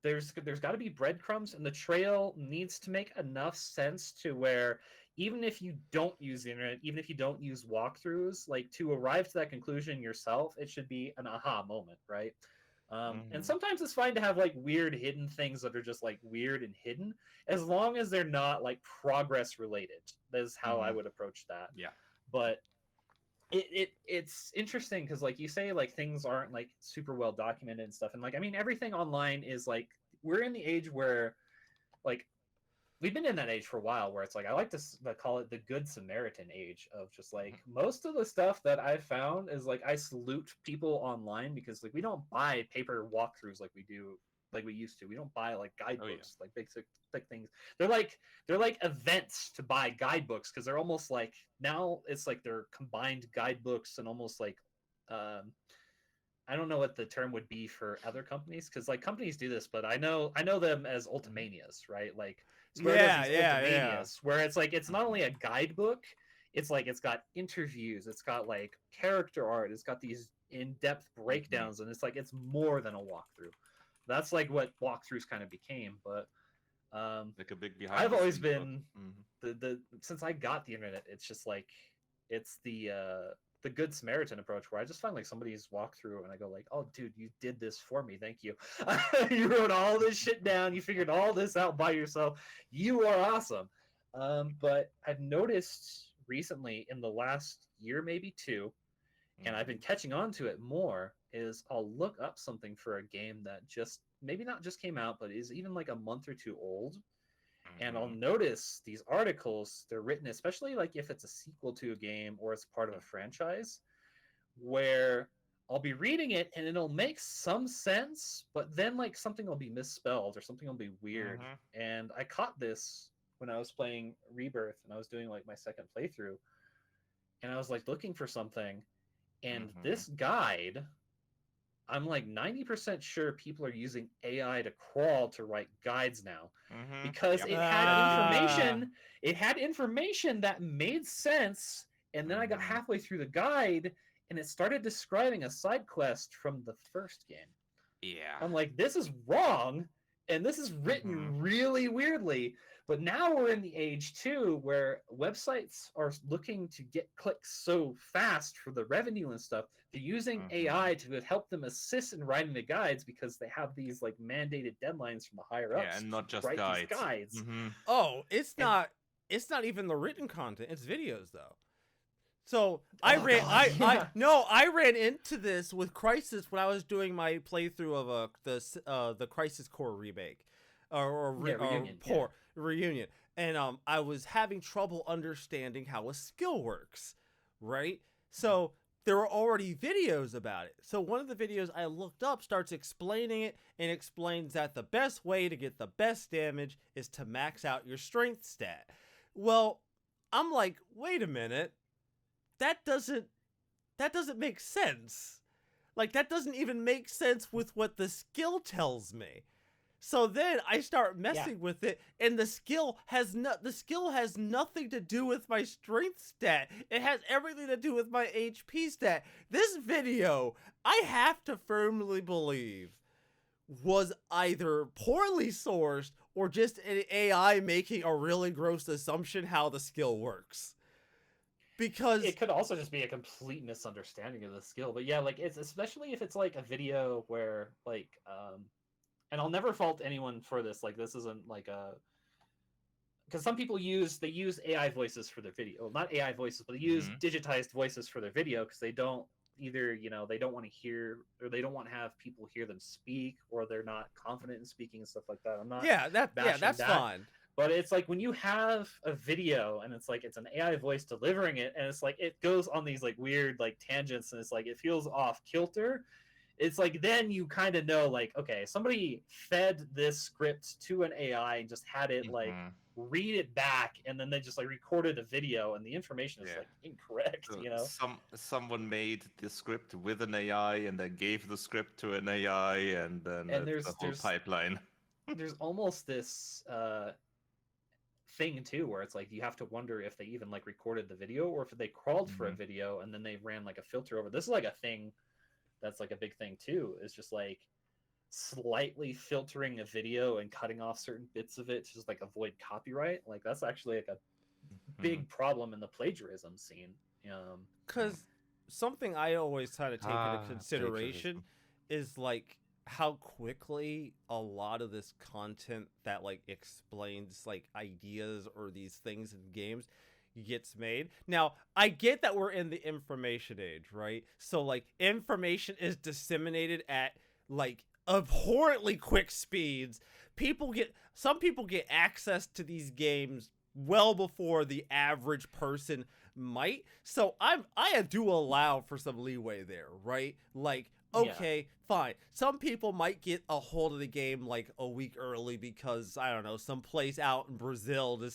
there's got to be breadcrumbs, and the trail needs to make enough sense to where even if you don't use the internet, even if you don't use walkthroughs, like to arrive to that conclusion yourself, it should be an aha moment, right? And sometimes it's fine to have like weird hidden things that are just like weird and hidden, as long as they're not like progress related. That is how I would approach that. Yeah. But it's interesting because like you say, like things aren't like super well documented and stuff, and like I mean everything online is like we're in the age where like we've been in that age for a while where it's like I like to call it the Good Samaritan age of just like most of the stuff that I've found is like I salute people online because like we don't buy paper walkthroughs like we used to. We don't buy like guidebooks, like big things. They're like events to buy guidebooks because they're almost like now it's like they're combined guidebooks and almost like I don't know what the term would be for other companies because like companies do this, but I know them as Ultimanias, right? Like Ultimanias, where it's like it's not only a guidebook, it's like it's got interviews, it's got like character art, it's got these in-depth breakdowns, and it's like it's more than a walkthrough. That's like what walkthroughs kind of became, but like a big behind. I've always been the since I got the internet, it's just like it's the Good Samaritan approach where I just find like somebody's walkthrough and I go like, oh dude, you did this for me, thank you. You wrote all this shit down, you figured all this out by yourself, you are awesome. But I've noticed recently in the last year, maybe 2, and I've been catching on to it more, is I'll look up something for a game that just maybe not just came out, but is even like a month or 2 old. And I'll notice these articles, they're written, especially like if it's a sequel to a game or it's part of a franchise, where I'll be reading it and it'll make some sense, but then like something will be misspelled or something will be weird. And I caught this when I was playing Rebirth and I was doing like my second playthrough. And I was like looking for something. And this guide, I'm like 90% sure people are using AI to crawl to write guides now because it had information that made sense. And then I got halfway through the guide and it started describing a side quest from the first game. Yeah. I'm like, this is wrong. And this is written really weirdly. But now we're in the age too where websites are looking to get clicks so fast for the revenue and stuff. They're using AI to help them assist in writing the guides because they have these like mandated deadlines from the higher ups Yeah, and not to just write guides. these guides. Oh, it's And- not. It's not even the written content. It's videos though. So Oh, God, yeah. I ran into this with Crisis when I was doing my playthrough of the Crisis Core remake, reunion, and I was having trouble understanding how a skill works, right? So there were already videos about it. So one of the videos I looked up starts explaining it and explains that the best way to get the best damage is to max out your strength stat. Well, I'm like, wait a minute. That doesn't make sense. Like, that doesn't even make sense with what the skill tells me. So then I start messing with it, and the skill has nothing to do with my strength stat. It has everything to do with my HP stat. This video, I have to firmly believe, was either poorly sourced or just an AI making a really gross assumption how the skill works. Because it could also just be a complete misunderstanding of the skill. But yeah, like, it's especially if it's like a video where like and I'll never fault anyone for this, like, this isn't like a, because some people use AI voices for their video. Well, not AI voices, but they use digitized voices for their video because they don't either, they don't want to hear, or they don't want to have people hear them speak, or they're not confident in speaking and stuff like that. I'm not that's fine. But it's like when you have a video and it's like it's an AI voice delivering it, and it's like it goes on these like weird like tangents, and it's like it feels off kilter. It's like then you kind of know, like, okay, somebody fed this script to an AI and just had it like read it back, and then they just like recorded a video, and the information is like incorrect. Someone made the script with an AI, and then gave the script to an AI, and then there's the whole pipeline. There's almost this thing too where it's like you have to wonder if they even like recorded the video, or if they crawled for a video and then they ran like a filter over. This is like a thing that's like a big thing too, is just like slightly filtering a video and cutting off certain bits of it to just like avoid copyright. Like, that's actually like a big problem in the plagiarism scene. Because something I always try to take into consideration is like how quickly a lot of this content that like explains like ideas or these things in games gets made. Now, I get that we're in the information age, right? So like information is disseminated at like abhorrently quick speeds. Some people get access to these games well before the average person might. So I do allow for some leeway there, right? Like, okay, fine. Some people might get a hold of the game like a week early because, I don't know, someplace out in Brazil or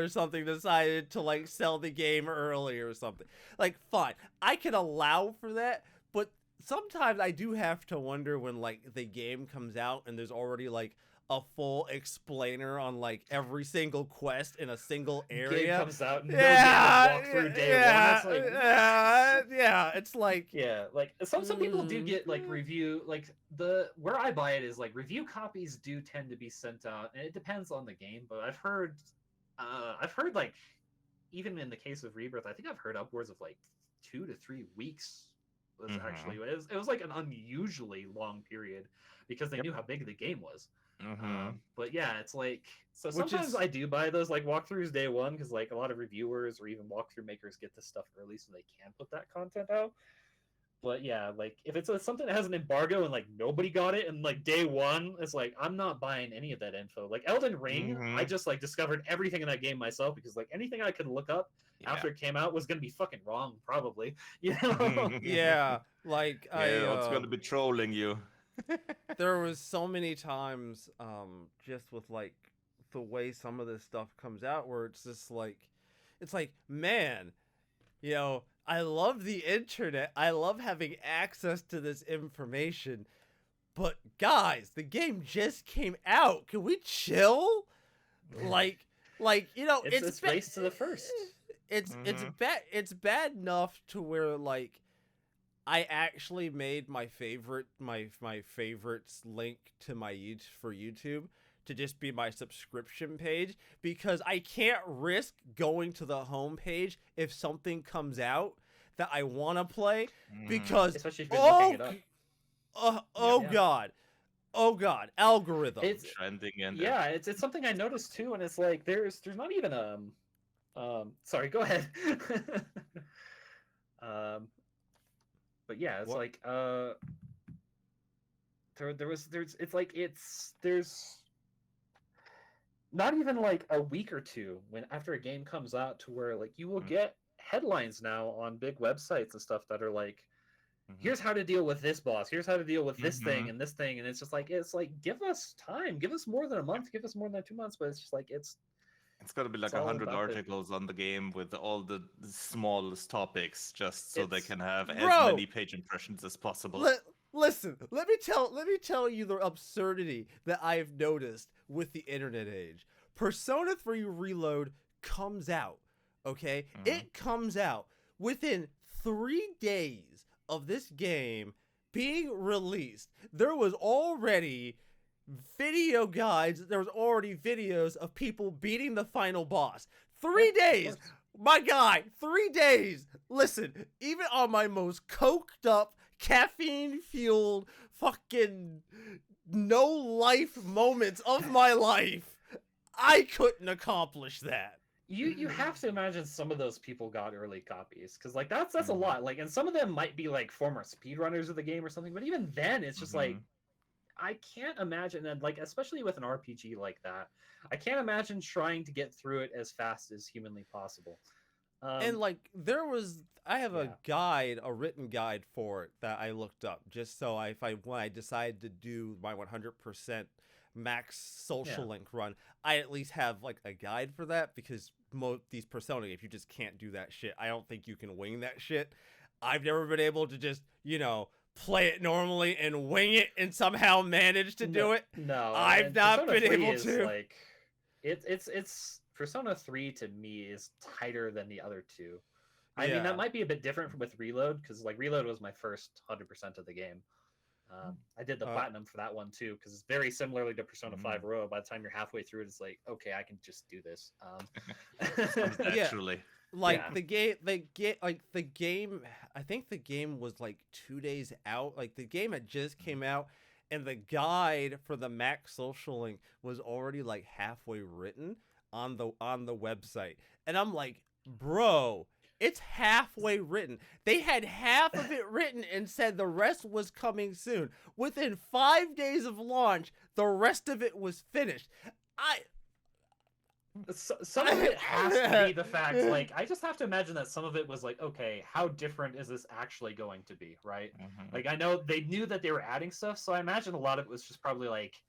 something decided to like sell the game early or something. Like, fine. I can allow for that, but sometimes I do have to wonder when like the game comes out and there's already like a full explainer on like every single quest in a single area. Game comes out and walk through day one. That's like, it's like like some people do get like review, like where I buy it is like review copies do tend to be sent out, and it depends on the game. But I've heard like, even in the case of Rebirth, I think I've heard upwards of like 2 to 3 weeks. Actually, it was like an unusually long period because they knew how big the game was. But yeah, it's like, so sometimes I do buy those like walkthroughs day one because like a lot of reviewers or even walkthrough makers get this stuff early so they can put that content out. But yeah, like if it's something that has an embargo and like nobody got it and like day one, it's like I'm not buying any of that info. Like Elden Ring, I just like discovered everything in that game myself because like anything I could look up after it came out was gonna be fucking wrong, probably. Like it's gonna be trolling you. There was so many times just with like the way some of this stuff comes out where it's just like, it's like, man, I love the internet, I love having access to this information, but guys, the game just came out, can we chill? Like it's race to the first. It's bad enough to where like I actually made my favorites link to my for YouTube to just be my subscription page because I can't risk going to the homepage if something comes out that I want to play because Especially if you're looking it up. oh god, algorithm. It's Trending and yeah, it's something I noticed too, and it's like there's not even sorry, go ahead. But yeah, it's What? like there's not even like a week or two when after a game comes out to where like you will get headlines now on big websites and stuff that are like, here's how to deal with this boss, here's how to deal with this thing and this thing, and it's just like give us time, give us more than a month, give us more than 2 months, but it's just like it's got to be like all 100 about it. articles on the game with all the smallest topics, just so they It's- can have as Bro! many page impressions as possible. Listen, let me tell you the absurdity that I've noticed with the internet age. Persona 3 Reload comes out, okay? It comes out within 3 days of this game being released. There was already video guides, there was already videos of people beating the final boss. 3 days! My guy, 3 days! Listen, even on my most coked up, caffeine-fueled, fucking no-life moments of my life, I couldn't accomplish that. You have to imagine some of those people got early copies, because like that's a lot. Like, and some of them might be like former speedrunners of the game or something, but even then it's just like I can't imagine, and like especially with an RPG like that, I can't imagine trying to get through it as fast as humanly possible. And like I have a guide, a written guide for it that I looked up just so when I decide to do my 100% max social link run, I at least have like a guide for that, because these Persona games, you just can't do that shit. I don't think you can wing that shit. I've never been able to just, play it normally and wing it and somehow manage to do it. No, I've not Persona been 3 able is to. like it's Persona 3 to me is tighter than the other two. I mean, that might be a bit different with Reload, because like Reload was my first 100% of the game. I did the platinum for that one too, because it's very similarly to Persona 5 Royal. By the time you're halfway through it, it's like, okay, I can just do this. Naturally. Like the game, I think the game was like 2 days out. Like the game had just came out, and the guide for the max social link was already like halfway written on the website. And I'm like, bro, it's halfway written. They had half of it written and said the rest was coming soon. Within 5 days of launch, the rest of it was finished. Some of it has to be the fact, like, I just have to imagine that some of it was like, okay, how different is this actually going to be, right? Like, I know they knew that they were adding stuff, so I imagine a lot of it was just probably like,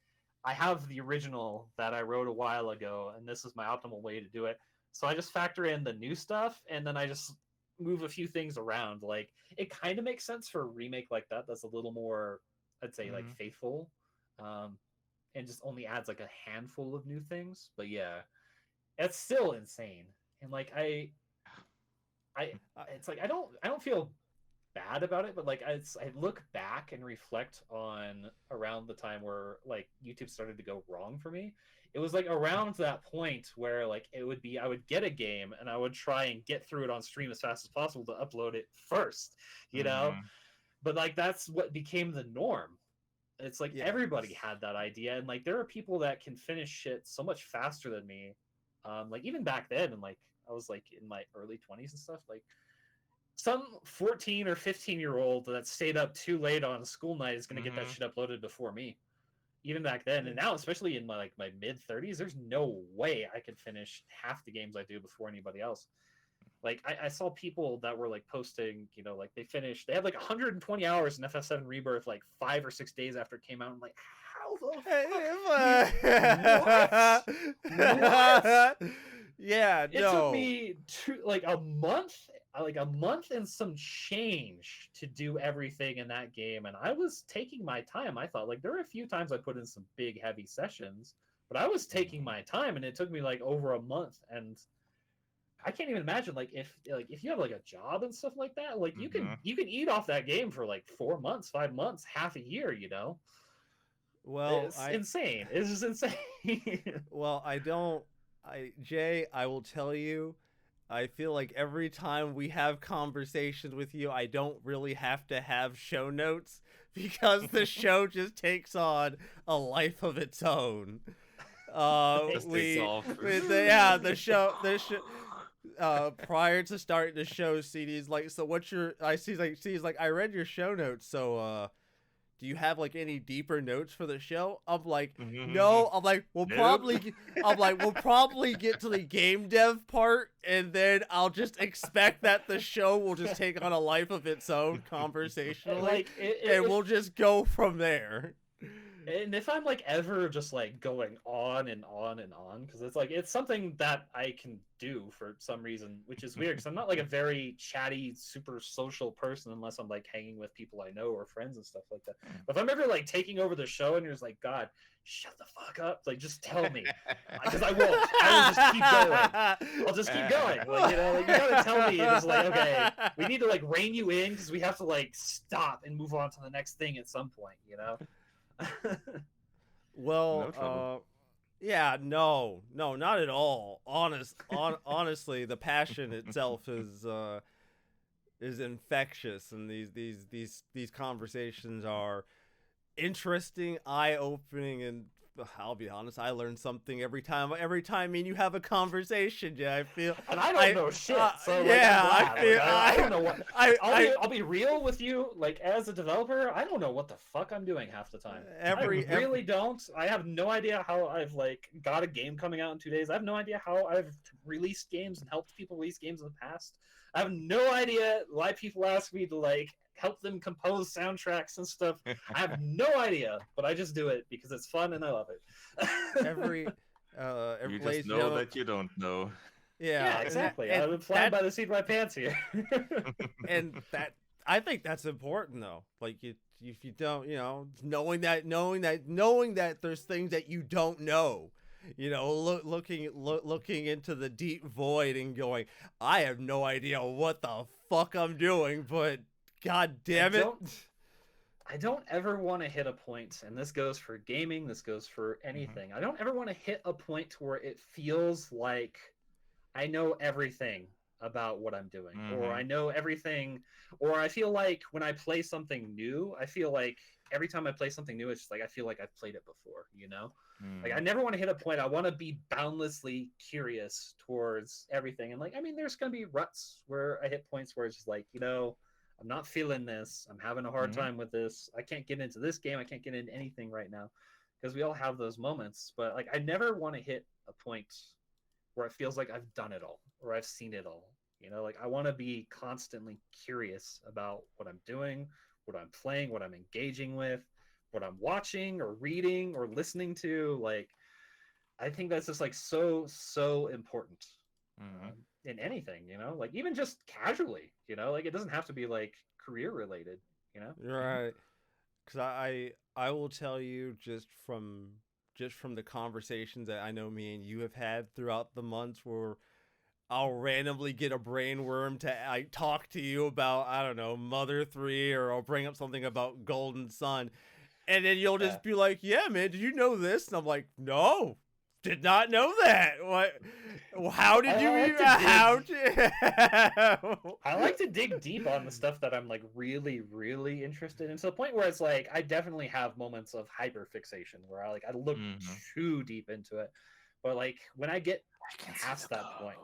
I have the original that I wrote a while ago, and this is my optimal way to do it. So I just factor in the new stuff, and then I just move a few things around. Like, it kind of makes sense for a remake like that that's a little more, I'd say, like, faithful, and just only adds like a handful of new things. But yeah, it's still insane. And like it's like I don't feel bad about it, but like I look back and reflect on around the time where like YouTube started to go wrong for me. It was like around that point where like I would get a game and I would try and get through it on stream as fast as possible to upload it first, you know? But like that's what became the norm. It's like everybody had that idea, and like there are people that can finish shit so much faster than me. Like even back then, and like I was like in my early 20s and stuff, like some 14 or 15-year-old that stayed up too late on a school night is going to get that shit uploaded before me. Even back then, and now, especially in my mid 30s, there's no way I could finish half the games I do before anybody else. Like I saw people that were like posting, you know, like they had like 120 hours in FF7 Rebirth like 5 or 6 days after it came out. I'm like, how the fuck? What? Yeah, It took me a month and some change to do everything in that game, and I was taking my time. I thought like there were a few times I put in some big heavy sessions, but I was taking my time, and it took me like over a month. And I can't even imagine like if you have like a job and stuff like that, like you can eat off that game for like 4 months, 5 months, half a year, you know. Well, It's insane. It's just insane. I don't. Jay, I will tell you. I feel like every time we have conversations with you, I don't really have to have show notes because the show just takes on a life of its own. Just takes off. The show, prior to starting the show, CD's like, so what's your? CD's like, I read your show notes, so do you have like any deeper notes for the show? I'm like, no. I'm like, we'll probably get to the game dev part, and then I'll just expect that the show will just take on a life of its own conversationally, and we'll just go from there. And if I'm like ever just like going on and on and on, because it's like it's something that I can do for some reason, which is weird because I'm not like a very chatty, super social person unless I'm like hanging with people I know or friends and stuff like that. But if I'm ever like taking over the show and you're just like, God, shut the fuck up, like just tell me, because I won't. I will just keep going. I'll just keep going. Like, you know, like you gotta tell me. It's like, okay, we need to like rein you in because we have to like stop and move on to the next thing at some point. You know. Well, yeah, no, not at all. Honestly, the passion itself is infectious, and these conversations are interesting, eye-opening, and I'll be honest, I learn something every time me and you have a conversation. Yeah, I feel. And I don't know shit. So like, yeah, I don't know what. I'll be real with you. Like as a developer, I don't know what the fuck I'm doing half the time. I really don't. I have no idea how I've like got a game coming out in 2 days. I have no idea how I've released games and helped people release games in the past. I have no idea why people ask me to like help them compose soundtracks and stuff. I have no idea, but I just do it because it's fun and I love it. You just know that you don't know. Yeah, exactly. I've been flying by the seat of my pants here. And that, I think that's important though. Like if you don't, knowing that there's things that you don't know. Looking into the deep void and going, I have no idea what the fuck I'm doing, but God damn it. I don't ever want to hit a point, and this goes for gaming, this goes for anything. I don't ever want to hit a point to where it feels like I know everything about what I'm doing, or I know everything, or I feel like when I play something new, I feel like every time I play something new, it's just like I feel like I've played it before, Like I never want to hit a point. I want to be boundlessly curious towards everything. And like, I mean, there's gonna be ruts where I hit points where it's just like, I'm not feeling this. I'm having a hard time with this. I can't get into this game. I can't get into anything right now, because we all have those moments. But like, I never want to hit a point where it feels like I've done it all or I've seen it all. Like I want to be constantly curious about what I'm doing, what I'm playing, what I'm engaging with, what I'm watching or reading or listening to. Like, I think that's just like so important in anything, like even just casually, like it doesn't have to be like career related, Right. Because I will tell you just from the conversations that I know me and you have had throughout the months where I'll randomly get a brainworm to talk to you about, I don't know, Mother 3, or I'll bring up something about Golden Sun. And then you'll just be like, yeah, man, did you know this? And I'm like, no, did not know that. What? How did you even? I like to dig deep on the stuff that I'm like really, really interested in, to the point where it's like I definitely have moments of hyperfixation where I look too deep into it. But like when I get past that point,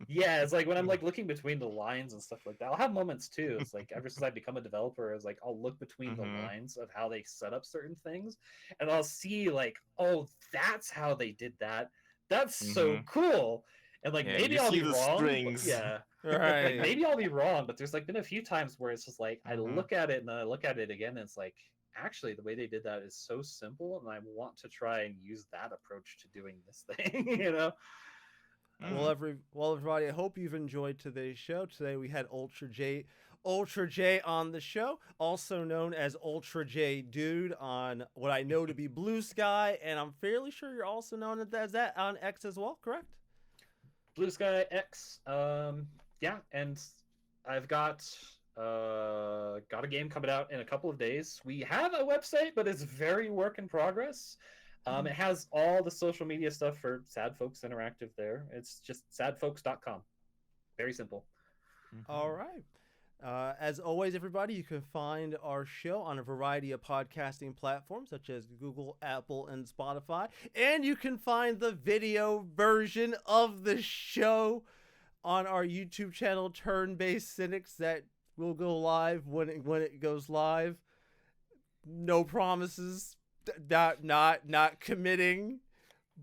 yeah, it's like when I'm like looking between the lines and stuff like that. I'll have moments too. It's like ever since I become a developer, it's like I'll look between the lines of how they set up certain things, and I'll see like, oh, that's how they did that. That's so cool. And like maybe I'll be wrong. Yeah, right. Like, maybe I'll be wrong, but there's like been a few times where it's just like I look at it and then I look at it again, and it's like actually the way they did that is so simple, and I want to try and use that approach to doing this thing. Well, everybody, I hope you've enjoyed today's show. Today we had Ultra J on the show, also known as UltraJDude on what I know to be Blue Sky, and I'm fairly sure you're also known as that on X as well, correct? Blue Sky X, yeah, and I've got Got a game coming out in a couple of days. We have a website, but it's very work in progress. It has all the social media stuff for Sad Folks Interactive there. It's just sadfolks.com. Very simple. All right. As always, everybody, you can find our show on a variety of podcasting platforms such as Google, Apple, and Spotify. And you can find the video version of the show on our YouTube channel, Turn-Based Cynics, that will go live when it goes live. No promises, not committing.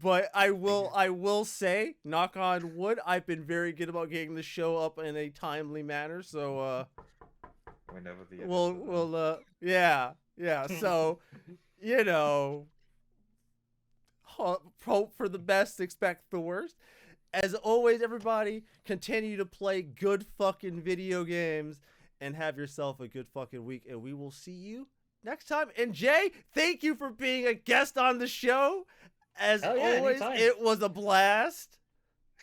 But I will say, knock on wood, I've been very good about getting the show up in a timely manner. So Whenever the we'll yeah. So hope for the best, expect the worst. As always, everybody, continue to play good fucking video games and have yourself a good fucking week. And we will see you next time. And Jay, thank you for being a guest on the show. As always, anytime. It was a blast.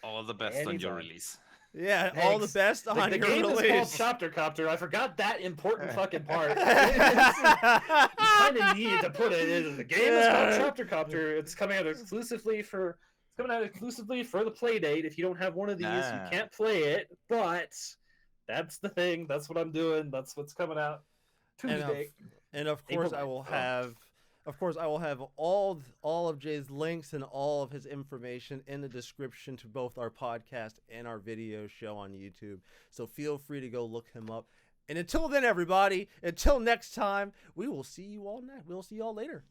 All the best on your Anytime. release. Yeah, Thanks. all the best on The your game release. is called Chapter Copter. I forgot that important fucking part. You kind of need to put it in. The game is called Chapter Copter. It's coming out exclusively for the play date. If you don't have one of these, you can't play it. But that's the thing. That's what I'm doing. That's what's coming out Tuesday. And of course, I will have all of Jay's links and all of his information in the description to both our podcast and our video show on YouTube. So feel free to go look him up. And until then, everybody, until next time, we will see you all next. We'll see you all later.